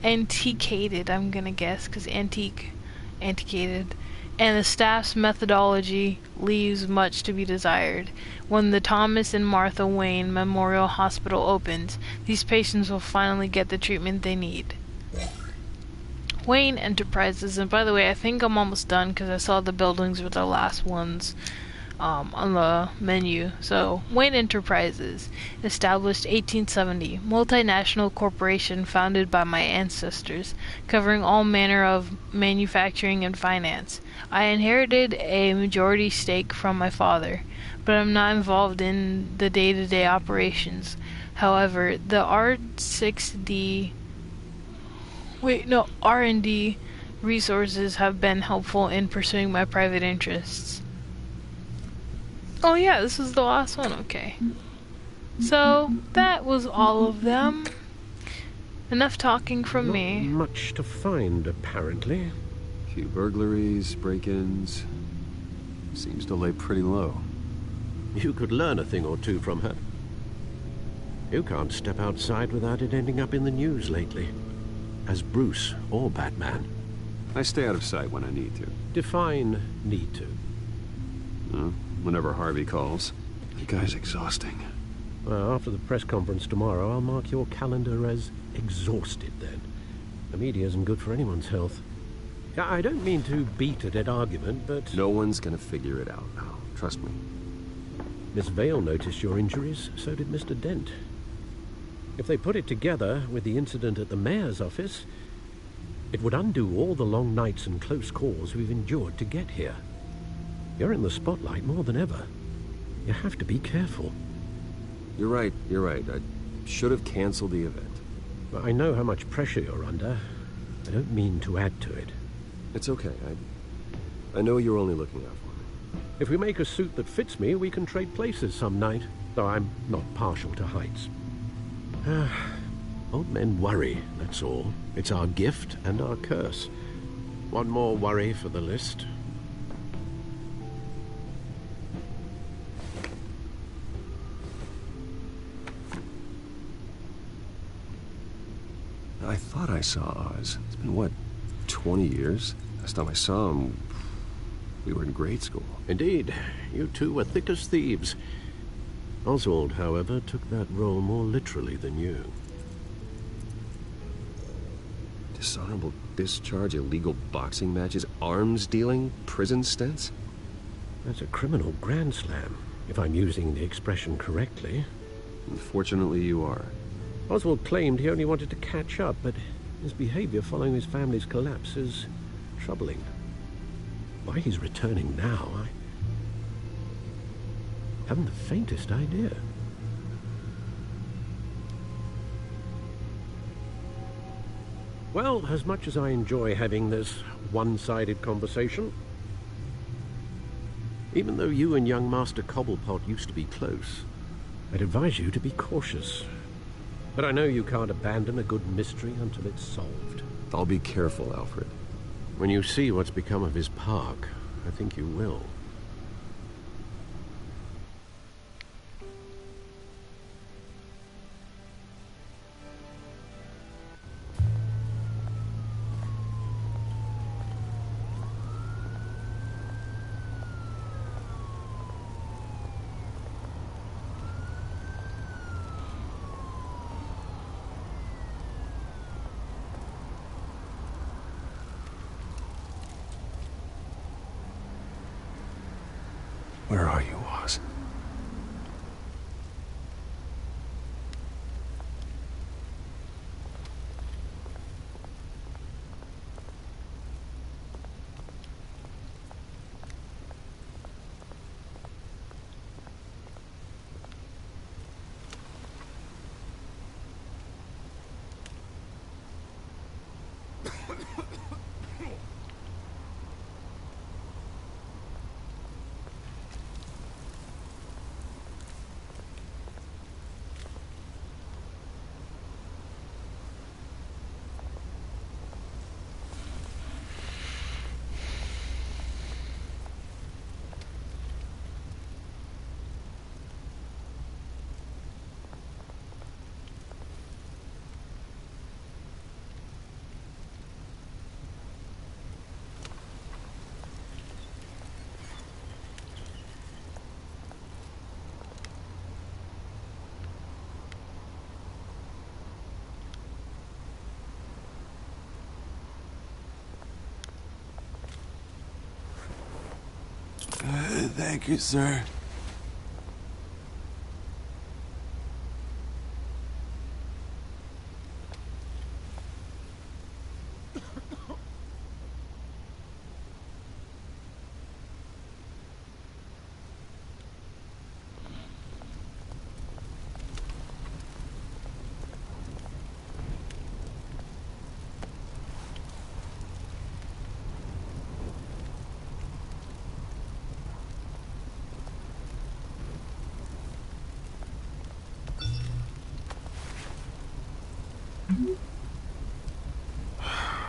antiquated, I'm gonna guess, because antiquated, and the staff's methodology leaves much to be desired. When the Thomas and Martha Wayne Memorial Hospital opens, these patients will finally get the treatment they need. Wayne Enterprises, and by the way, I think I'm almost done because I saw the buildings were the last ones on the menu. So, Wayne Enterprises, established 1870, multinational corporation founded by my ancestors, covering all manner of manufacturing and finance. I inherited a majority stake from my father, but I'm not involved in the day-to-day operations. However, the R&D resources have been helpful in pursuing my private interests. Oh yeah, this was the last one, okay. So, that was all of them. Enough talking from me. Not much to find, apparently. A few burglaries, break-ins. Seems to lay pretty low. You could learn a thing or two from her. You can't step outside without it ending up in the news lately. As Bruce or Batman. I stay out of sight when I need to. Define need to. Whenever Harvey calls. The guy's exhausting. Well, after the press conference tomorrow, I'll mark your calendar as exhausted then. The media isn't good for anyone's health. I don't mean to beat a dead argument, but... No one's gonna figure it out now. Trust me. Miss Vale noticed your injuries, so did Mr. Dent. If they put it together with the incident at the mayor's office, it would undo all the long nights and close calls we've endured to get here. You're in the spotlight more than ever. You have to be careful. You're right, you're right. I should have canceled the event. Well, I know how much pressure you're under. I don't mean to add to it. It's okay. I know you're only looking out for me. If we make a suit that fits me, we can trade places some night, though I'm not partial to heights. Old men worry, that's all. It's our gift and our curse. One more worry for the list. I thought I saw Oz. It's been, what, 20 years? Last time I saw him, we were in grade school. Indeed. You two were thick as thieves. Oswald, however, took that role more literally than you. Dishonorable discharge, illegal boxing matches, arms dealing, prison stints? That's a criminal grand slam, if I'm using the expression correctly. Unfortunately, you are. Oswald claimed he only wanted to catch up, but his behavior following his family's collapse is troubling. Why he's returning now, I haven't the faintest idea. Well, as much as I enjoy having this one-sided conversation, even though you and young Master Cobblepot used to be close, I'd advise you to be cautious. But I know you can't abandon a good mystery until it's solved. I'll be careful, Alfred. When you see what's become of his park, I think you will. Where are you, Oz? Thank you, sir.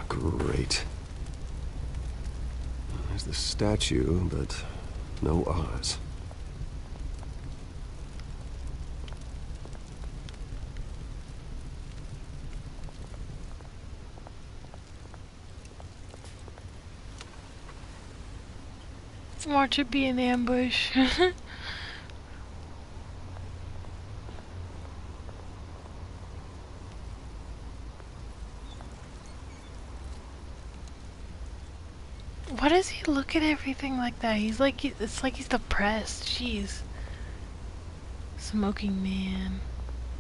Great. There's the statue, but no Oz. Watch it be an ambush. Why does he look at everything like that? He's like, it's like he's depressed. Jeez. Smoking man.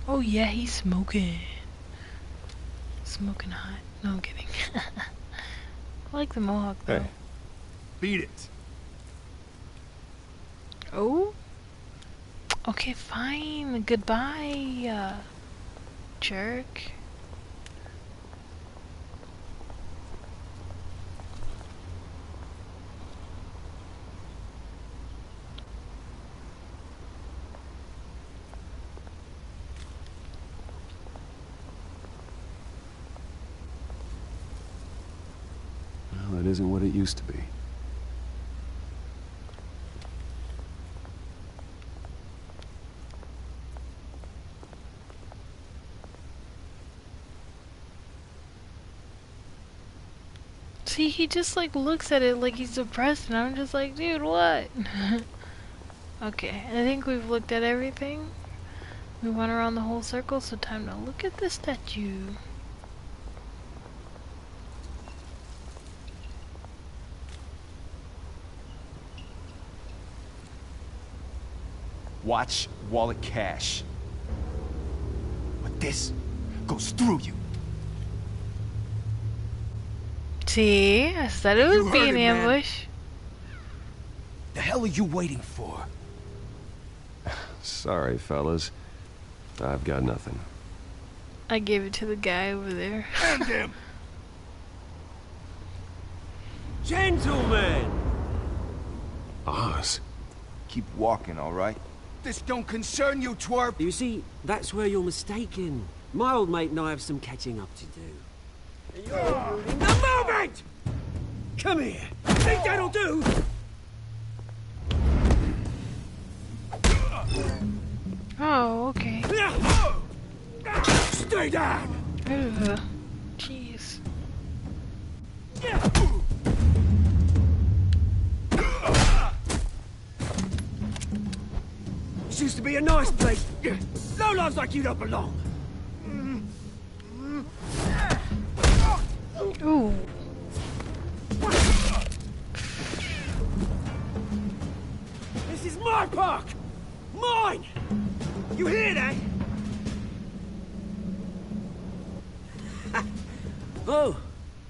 Oh yeah, he's smoking. Smoking hot. No, I'm kidding. I like the mohawk though. Hey, beat it. Oh? Okay, fine. Goodbye, jerk. Well, that isn't what it used to be. See, he just like looks at it like he's depressed, and I'm just like, dude, what? Okay, I think we've looked at everything. We went around the whole circle, so time to look at the statue. Watch wallet cash. But this goes through you. See, I said it would be an ambush. The hell are you waiting for? Sorry, fellas. I've got nothing. I gave it to the guy over there. Hand him! Gentlemen! Oz. Keep walking, all right? This don't concern you, twerp! You see, that's where you're mistaken. My old mate and I have some catching up to do. You're ruining the moment! Come here. Think that'll do? Oh, okay. Stay down! Jeez. This used to be a nice place. No lives like you don't belong. Ooh. This is my park! Mine! You hear that? Oh,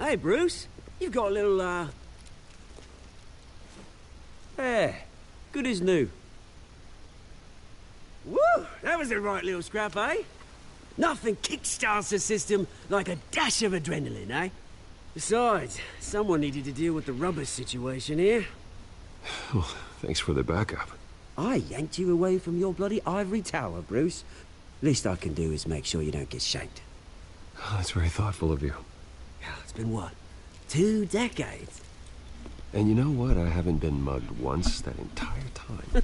hey Bruce. You've got a little, There. Good as new. Woo! That was a right little scrap, eh? Nothing kickstarts the system like a dash of adrenaline, eh? Besides, someone needed to deal with the rubber situation here. Well, thanks for the backup. I yanked you away from your bloody ivory tower, Bruce. Least I can do is make sure you don't get shanked. Oh, that's very thoughtful of you. It's been what? 2 decades? And you know what? I haven't been mugged once that entire time.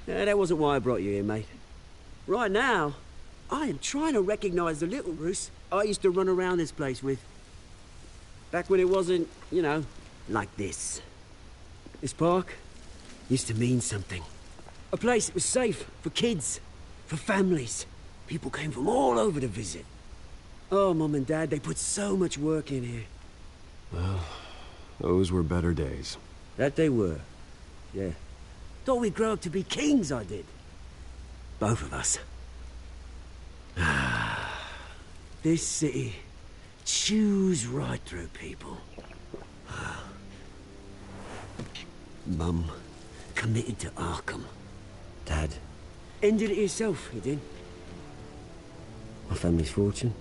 Yeah, that wasn't why I brought you here, mate. Right now, I am trying to recognize the little Bruce I used to run around this place with. Back when it wasn't, you know, like this. This park used to mean something. A place that was safe for kids, for families. People came from all over to visit. Oh, Mum and Dad, they put so much work in here. Well, those were better days. That they were. Yeah. Thought we'd grow up to be kings, I did. Both of us. This city chews right through people. Mum committed to Arkham. Dad ended it himself, he did. My family's fortune,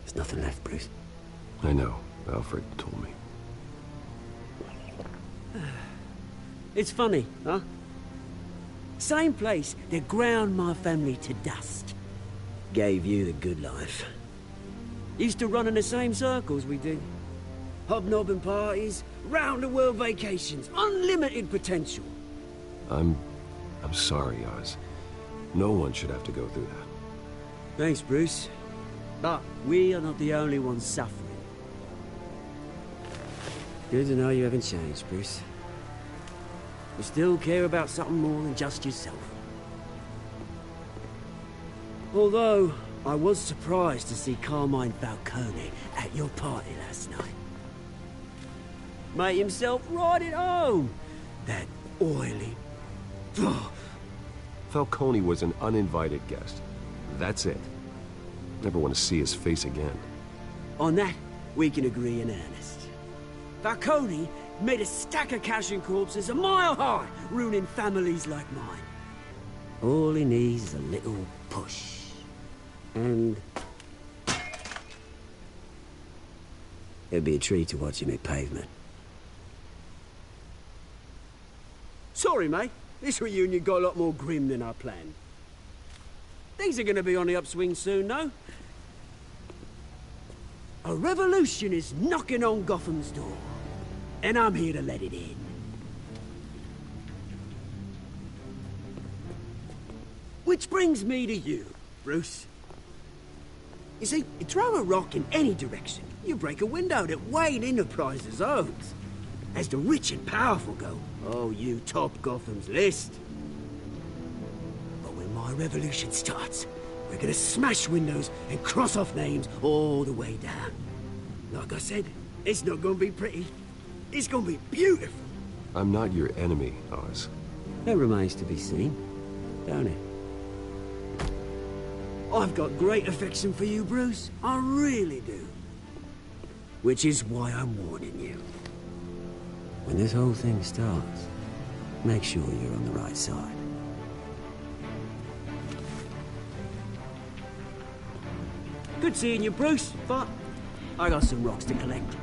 there's nothing left, Bruce. I know. Alfred told me. It's funny, huh? Same place that ground my family to dust. Gave you the good life. Used to run in the same circles we did. Hobnobbing parties, round-the-world vacations, unlimited potential. I'm sorry, Oz. No one should have to go through that. Thanks, Bruce. But we are not the only ones suffering. Good to know you haven't changed, Bruce. You still care about something more than just yourself. Although, I was surprised to see Carmine Falcone at your party last night. Made himself right at home. That oily... Falcone was an uninvited guest. That's it. Never want to see his face again. On that, we can agree in earnest. Falcone made a stack of cash and corpses a mile high, ruining families like mine. All he needs is a little push. And... it'd be a treat to watch him hit pavement. Sorry, mate. This reunion got a lot more grim than I planned. Things are gonna be on the upswing soon, though. A revolution is knocking on Gotham's door, and I'm here to let it in. Which brings me to you, Bruce. You see, you throw a rock in any direction, you break a window that Wayne Enterprises owns. As the rich and powerful go, oh, you top Gotham's list. But when my revolution starts, we're gonna smash windows and cross off names all the way down. Like I said, it's not gonna be pretty. It's gonna be beautiful. I'm not your enemy, Oz. That remains to be seen, don't it? I've got great affection for you, Bruce. I really do. Which is why I'm warning you. When this whole thing starts, make sure you're on the right side. Good seeing you, Bruce, but I got some rocks to collect.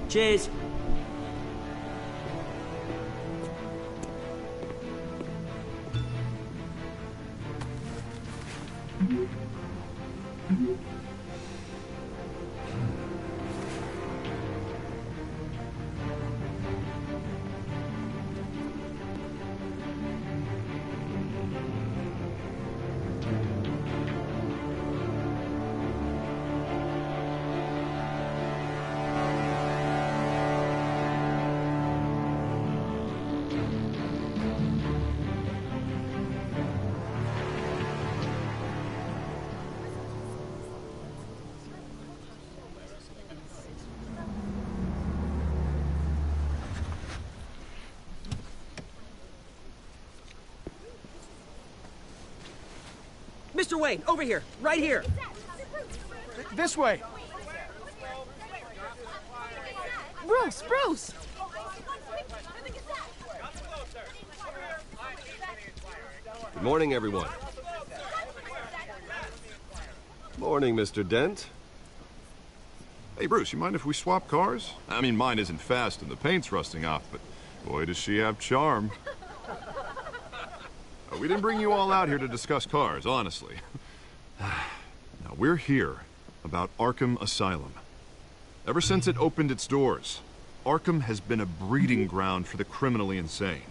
Cheers. Mr. Wayne, over here, right here. This way. Bruce, Bruce! Good morning, everyone. Morning, Mr. Dent. Hey, Bruce, you mind if we swap cars? I mean, mine isn't fast and the paint's rusting off, but boy, does she have charm. We didn't bring you all out here to discuss cars, honestly. Now, we're here about Arkham Asylum. Ever since it opened its doors, Arkham has been a breeding ground for the criminally insane.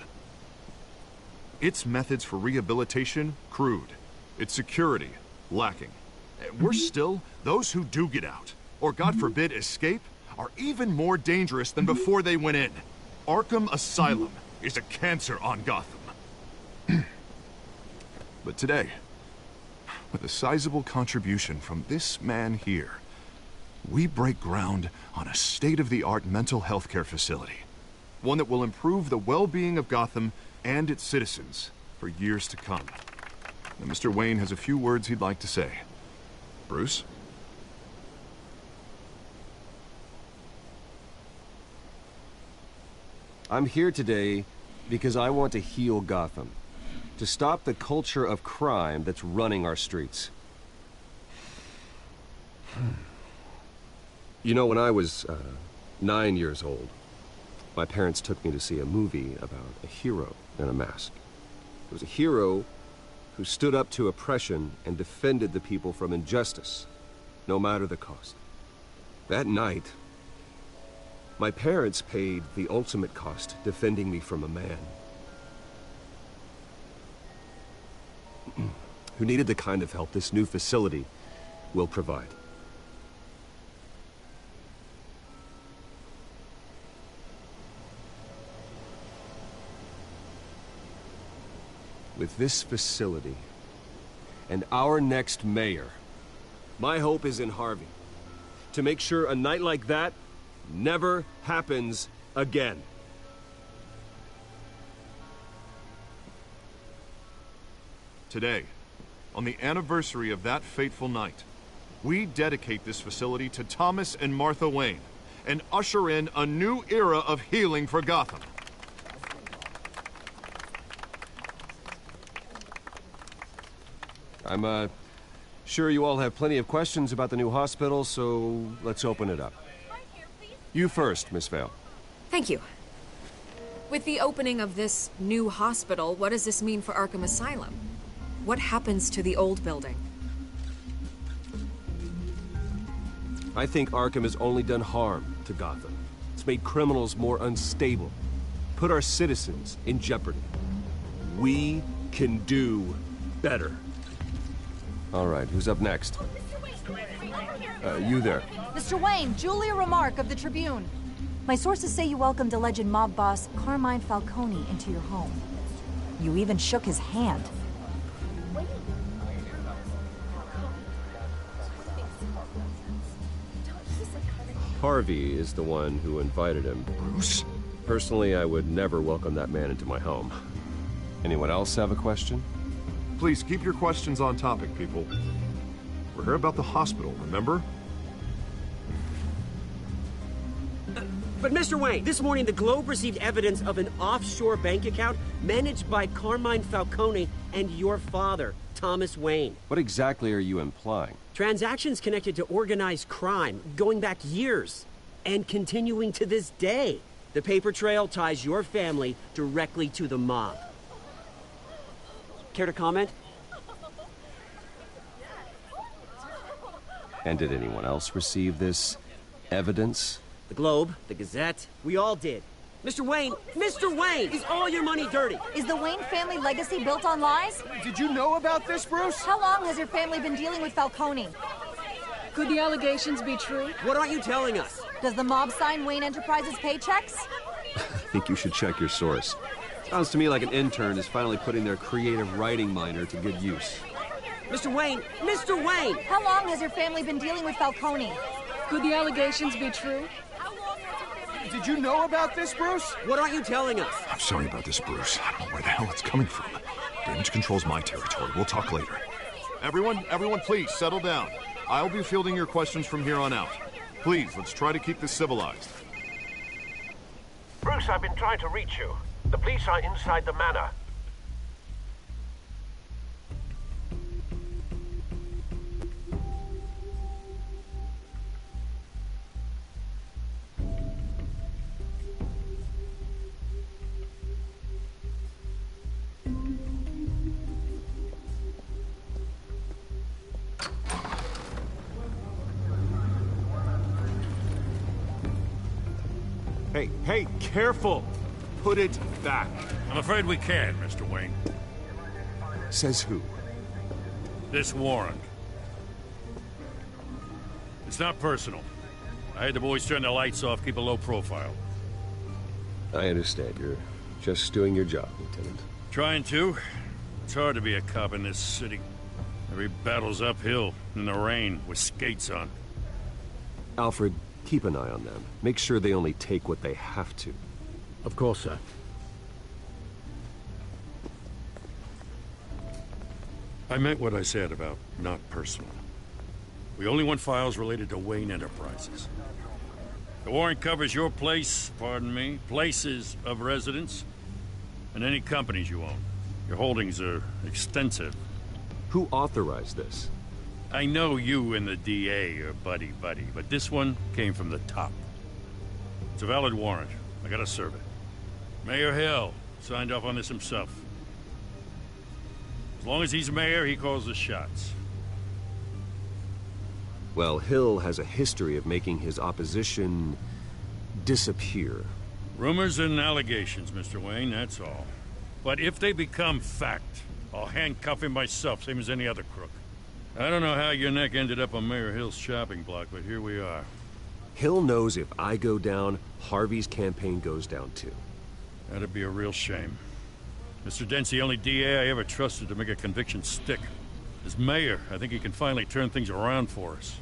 Its methods for rehabilitation, crude. Its security, lacking. Worse still, those who do get out, or God forbid escape, are even more dangerous than before they went in. Arkham Asylum is a cancer on Gotham. But today, with a sizable contribution from this man here, we break ground on a state-of-the-art mental health care facility. One that will improve the well-being of Gotham and its citizens for years to come. Now, Mr. Wayne has a few words he'd like to say. Bruce? I'm here today because I want to heal Gotham. To stop the culture of crime that's running our streets. You know, when I was 9 years old, my parents took me to see a movie about a hero in a mask. It was a hero who stood up to oppression and defended the people from injustice, no matter the cost. That night, my parents paid the ultimate cost defending me from a man who needed the kind of help this new facility will provide. With this facility and our next mayor, my hope is in Harvey. To make sure a night like that never happens again. Today, on the anniversary of that fateful night, we dedicate this facility to Thomas and Martha Wayne and usher in a new era of healing for Gotham. I'm, sure you all have plenty of questions about the new hospital, so let's open it up. You first, Miss Vale. Thank you. With the opening of this new hospital, what does this mean for Arkham Asylum? What happens to the old building? I think Arkham has only done harm to Gotham. It's made criminals more unstable, put our citizens in jeopardy. We can do better. All right, who's up next? You there. Mr. Wayne, Julia Remark of the Tribune. My sources say you welcomed alleged mob boss Carmine Falcone into your home. You even shook his hand. Harvey is the one who invited him. Bruce? Personally, I would never welcome that man into my home. Anyone else have a question? Please keep your questions on topic, people. We're here about the hospital, remember? But Mr. Wayne, this morning the Globe received evidence of an offshore bank account managed by Carmine Falcone and your father, Thomas Wayne. What exactly are you implying? Transactions connected to organized crime, going back years, and continuing to this day. The paper trail ties your family directly to the mob. Care to comment? And did anyone else receive this evidence? The Globe, the Gazette, we all did. Mr. Wayne, is all your money dirty? Is the Wayne family legacy built on lies? Did you know about this, Bruce? How long has your family been dealing with Falcone? Could the allegations be true? What aren't you telling us? Does the mob sign Wayne Enterprises paychecks? I think you should check your source. Sounds to me like an intern is finally putting their creative writing minor to good use. Mr. Wayne! How long has your family been dealing with Falcone? Could the allegations be true? Did you know about this, Bruce? What aren't you telling us? I'm sorry about this, Bruce. I don't know where the hell it's coming from. Damage control's my territory. We'll talk later. Everyone, please, settle down. I'll be fielding your questions from here on out. Please, let's try to keep this civilized. Bruce, I've been trying to reach you. The police are inside the manor. Hey, careful! Put it back. I'm afraid we can't, Mr. Wayne. Says who? This warrant. It's not personal. I had the boys turn the lights off, keep a low profile. I understand. You're just doing your job, Lieutenant. Trying to. It's hard to be a cop in this city. Every battle's uphill, in the rain, with skates on. Alfred, keep an eye on them. Make sure they only take what they have to. Of course, sir. I meant what I said about not personal. We only want files related to Wayne Enterprises. The warrant covers your place, pardon me, places of residence, and any companies you own. Your holdings are extensive. Who authorized this? I know you and the DA are buddy-buddy, but this one came from the top. It's a valid warrant. I gotta serve it. Mayor Hill signed off on this himself. As long as he's mayor, he calls the shots. Well, Hill has a history of making his opposition disappear. Rumors and allegations, Mr. Wayne, that's all. But if they become fact, I'll handcuff him myself, same as any other crook. I don't know how your neck ended up on Mayor Hill's shopping block, but here we are. Hill knows if I go down, Harvey's campaign goes down too. That'd be a real shame. Mr. Dent's the only DA I ever trusted to make a conviction stick. As mayor, I think he can finally turn things around for us.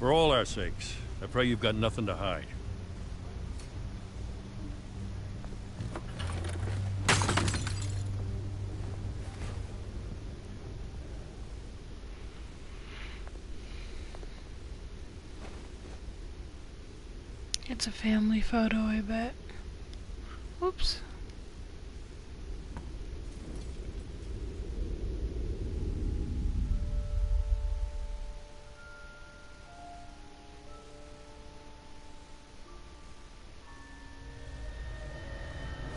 For all our sakes, I pray you've got nothing to hide. It's a family photo, I bet. Whoops.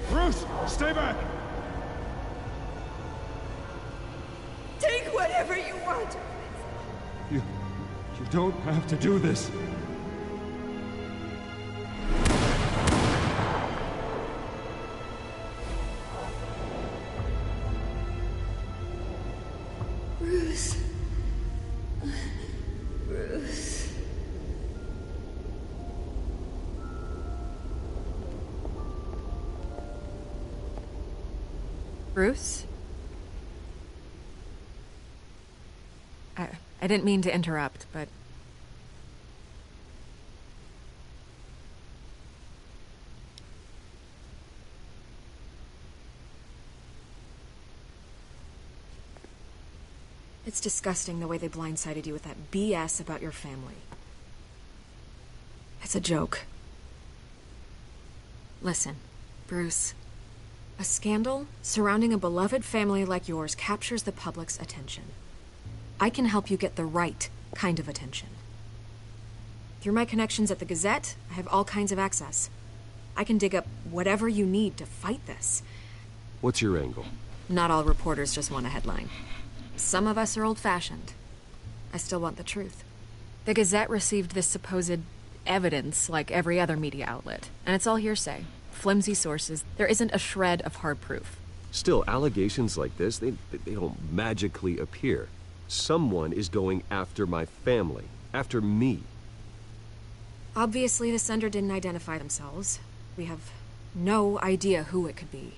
Bruce, stay back! Take whatever you want. You don't have to do this. Bruce. Bruce. Bruce? I didn't mean to interrupt, but... It's disgusting the way they blindsided you with that BS about your family. It's a joke. Listen, Bruce. A scandal surrounding a beloved family like yours captures the public's attention. I can help you get the right kind of attention. Through my connections at the Gazette, I have all kinds of access. I can dig up whatever you need to fight this. What's your angle? Not all reporters just want a headline. Some of us are old-fashioned. I still want the truth. The Gazette received this supposed evidence like every other media outlet, and it's all hearsay. Flimsy sources. There isn't a shred of hard proof. Still, allegations like this, they don't magically appear. Someone is going after my family, after me. Obviously, the sender didn't identify themselves. We have no idea who it could be.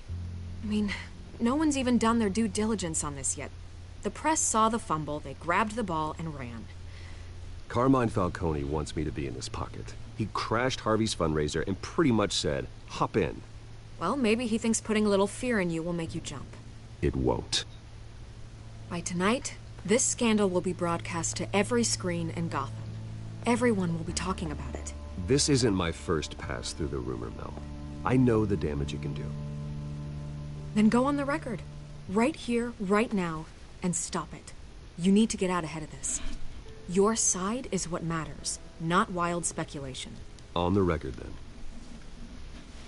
I mean, no one's even done their due diligence on this yet. The press saw the fumble, they grabbed the ball and ran. Carmine Falcone wants me to be in his pocket. He crashed Harvey's fundraiser and pretty much said, hop in. Well, maybe he thinks putting a little fear in you will make you jump. It won't. By tonight, this scandal will be broadcast to every screen in Gotham. Everyone will be talking about it. This isn't my first pass through the rumor mill. I know the damage it can do. Then go on the record. Right here, right now, and stop it. You need to get out ahead of this. Your side is what matters, not wild speculation. On the record, then.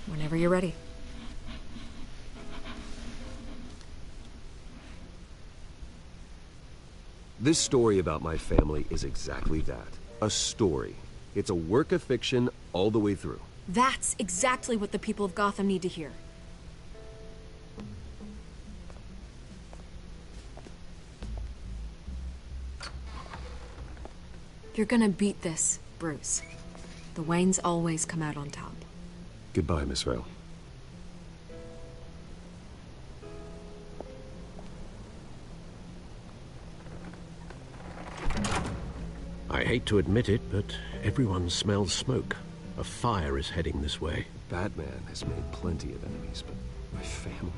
Whenever you're ready. This story about my family is exactly that. A story. It's a work of fiction all the way through. That's exactly what the people of Gotham need to hear. You're gonna beat this, Bruce. The Waynes always come out on top. Goodbye, Miss Vale. I hate to admit it, but everyone smells smoke. A fire is heading this way. Batman has made plenty of enemies, but my family...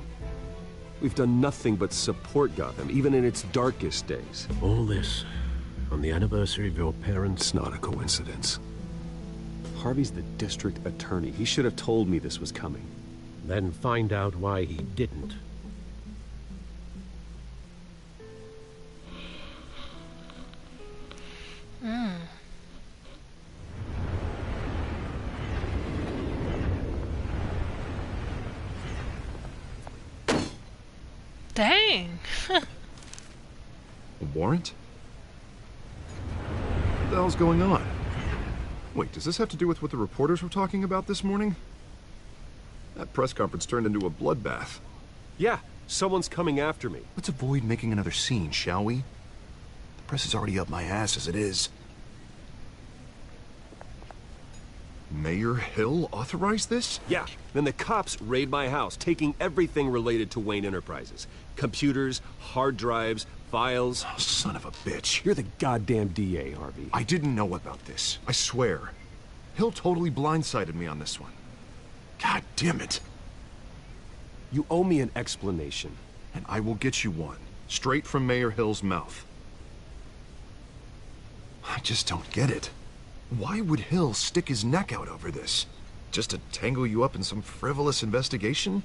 We've done nothing but support Gotham, even in its darkest days. All this on the anniversary of your parents'... It's not a coincidence. Harvey's the district attorney. He should have told me this was coming. Then find out why he didn't. Dang. A warrant? What the hell's going on? Wait, does this have to do with what the reporters were talking about this morning? That press conference turned into a bloodbath. Yeah, someone's coming after me. Let's avoid making another scene, shall we? The press is already up my ass as it is. Mayor Hill authorized this? Yeah, then the cops raid my house, taking everything related to Wayne Enterprises. Computers, hard drives, files. Oh, son of a bitch. You're the goddamn DA, Harvey. I didn't know about this. I swear. Hill totally blindsided me on this one. God damn it. You owe me an explanation. And I will get you one. Straight from Mayor Hill's mouth. I just don't get it. Why would Hill stick his neck out over this? Just to tangle you up in some frivolous investigation?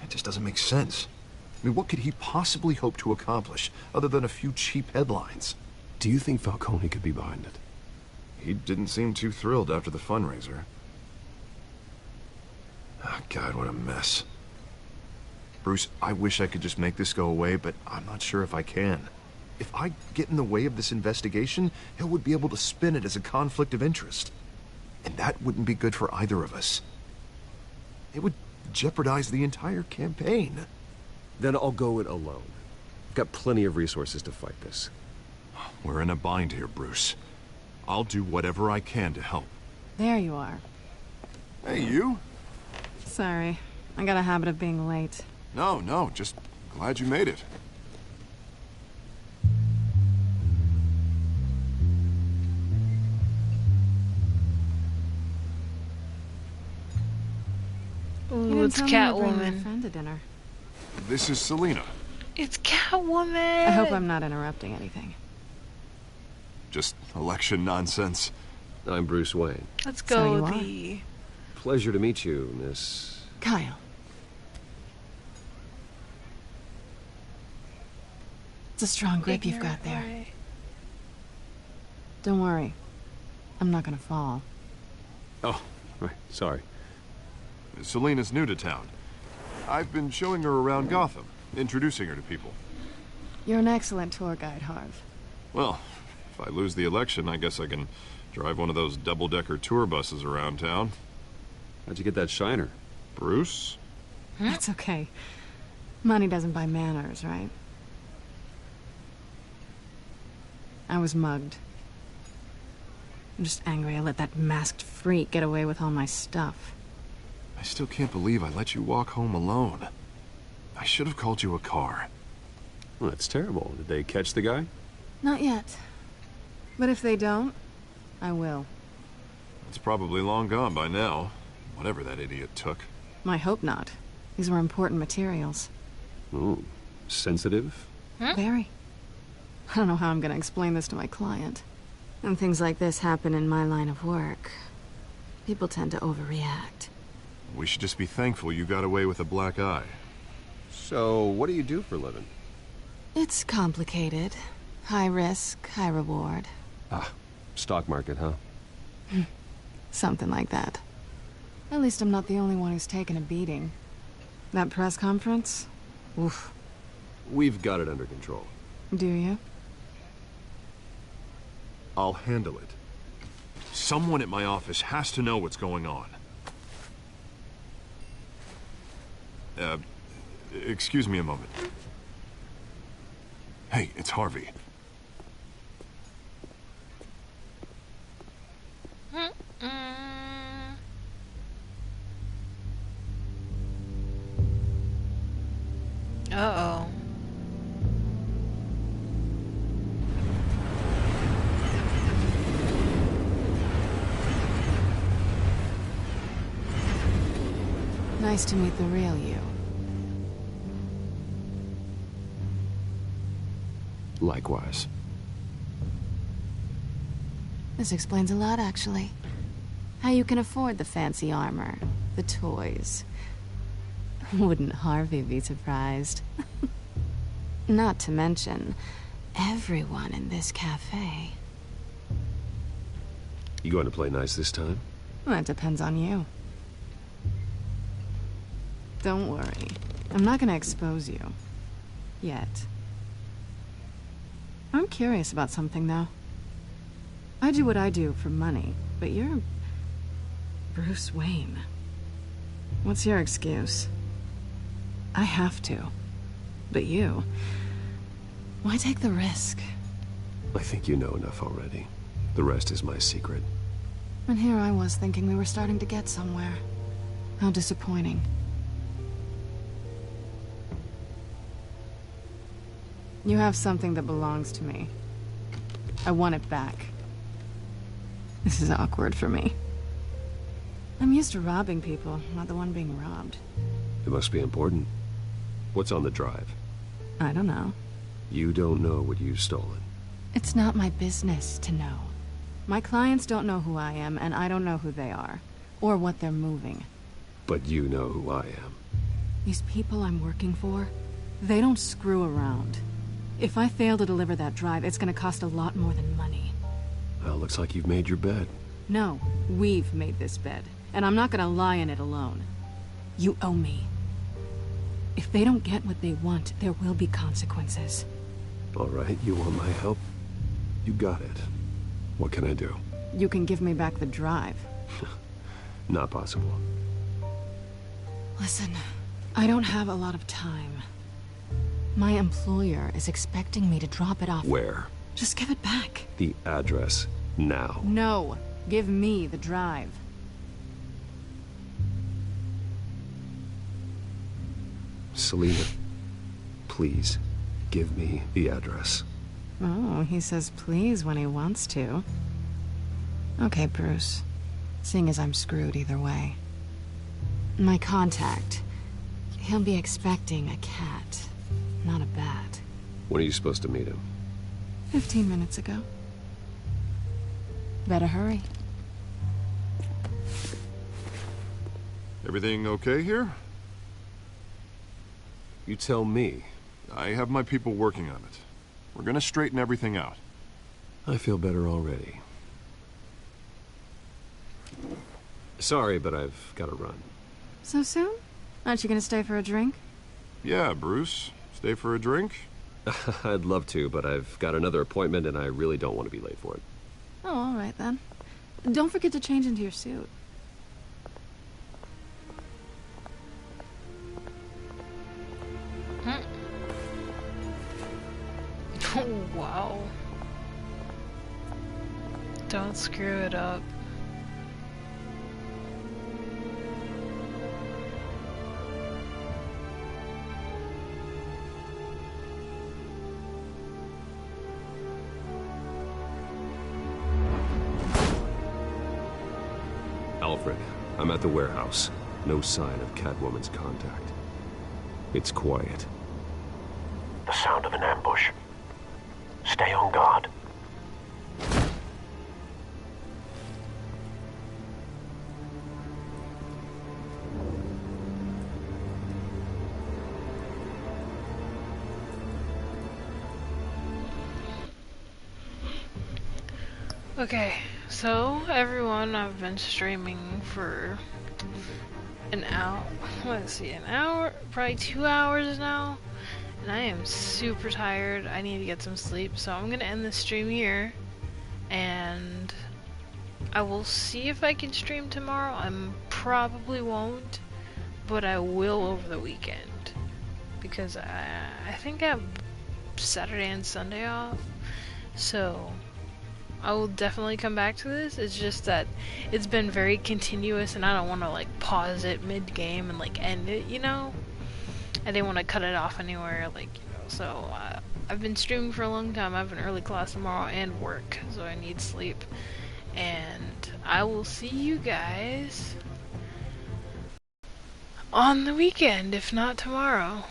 It just doesn't make sense. I mean, what could he possibly hope to accomplish other than a few cheap headlines? Do you think Falcone could be behind it? He didn't seem too thrilled after the fundraiser. Oh, God, what a mess. Bruce, I wish I could just make this go away, but I'm not sure if I can. If I get in the way of this investigation, Hill would be able to spin it as a conflict of interest. And that wouldn't be good for either of us. It would jeopardize the entire campaign. Then I'll go it alone. I've got plenty of resources to fight this. We're in a bind here, Bruce. I'll do whatever I can to help. There you are. Hey, you? Sorry. I got a habit of being late. No, just glad you made it. Ooh, it's Catwoman. Friend to dinner. This is Selina. It's Catwoman. I hope I'm not interrupting anything. Just election nonsense. I'm Bruce Wayne. Let's go the... Pleasure to meet you, Miss... Kyle. It's a strong grip you've got there. Right. Don't worry. I'm not gonna fall. Oh, right, sorry. Selina's new to town. I've been showing her around Gotham, introducing her to people. You're an excellent tour guide, Harv. Well, if I lose the election, I guess I can drive one of those double-decker tour buses around town. How'd you get that shiner? Bruce? That's okay. Money doesn't buy manners, right? I was mugged. I'm just angry I let that masked freak get away with all my stuff. I still can't believe I let you walk home alone. I should have called you a car. Well, that's terrible. Did they catch the guy? Not yet. But if they don't, I will. It's probably long gone by now, whatever that idiot took. I hope not. These were important materials. Ooh, sensitive? Very. I don't know how I'm gonna explain this to my client. When things like this happen in my line of work, people tend to overreact. We should just be thankful you got away with a black eye. So, what do you do for a living? It's complicated. High risk, high reward. Ah, stock market, huh? Something like that. At least I'm not the only one who's taken a beating. That press conference? Oof. We've got it under control. Do you? I'll handle it. Someone at my office has to know what's going on. Excuse me a moment. Hey, it's Harvey. Uh-oh. Nice to meet the real you. Likewise. This explains a lot, actually. How you can afford the fancy armor, the toys. Wouldn't Harvey be surprised? Not to mention, everyone in this cafe. You going to play nice this time? Well, that depends on you. Don't worry. I'm not gonna expose you. Yet. I'm curious about something, though. I do what I do for money, but you're... Bruce Wayne. What's your excuse? I have to. But you... Why take the risk? I think you know enough already. The rest is my secret. And here I was thinking we were starting to get somewhere. How disappointing. You have something that belongs to me. I want it back. This is awkward for me. I'm used to robbing people, not the one being robbed. It must be important. What's on the drive? I don't know. You don't know what you've stolen. It's not my business to know. My clients don't know who I am, and I don't know who they are. Or what they're moving. But you know who I am. These people I'm working for, they don't screw around. If I fail to deliver that drive, it's gonna cost a lot more than money. Well, looks like you've made your bed. No, we've made this bed, and I'm not gonna lie in it alone. You owe me. If they don't get what they want, there will be consequences. All right, you want my help? You got it. What can I do? You can give me back the drive. Not possible. Listen, I don't have a lot of time. My employer is expecting me to drop it off. Where? Just give it back. The address, now. No, give me the drive. Selina, please, give me the address. Oh, he says please when he wants to. Okay, Bruce. Seeing as I'm screwed either way. My contact. He'll be expecting a cat, not a bat. When are you supposed to meet him? 15 minutes ago. Better hurry. Everything okay here? You tell me. I have my people working on it. We're gonna straighten everything out. I feel better already. Sorry, but I've got to run. So soon? Aren't you gonna stay for a drink? Yeah, Bruce. Stay for a drink? I'd love to, but I've got another appointment and I really don't want to be late for it. Oh, all right then. Don't forget to change into your suit. Oh, wow. Don't screw it up. Alfred, I'm at the warehouse. No sign of Catwoman's contact. It's quiet. The sound of an ambush. Stay on guard. Okay, so everyone, I've been streaming for an hour, let's see, an hour, probably 2 hours now, and I am super tired. I need to get some sleep, so I'm gonna end the stream here, and I will see if I can stream tomorrow. I probably won't, but I will over the weekend, because I think I have Saturday and Sunday off, so I will definitely come back to this. It's just that it's been very continuous and I don't want to like pause it mid-game and like end it, you know? I didn't want to cut it off anywhere, like, you know, so I've been streaming for a long time. I have an early class tomorrow and work, so I need sleep. And I will see you guys on the weekend, if not tomorrow.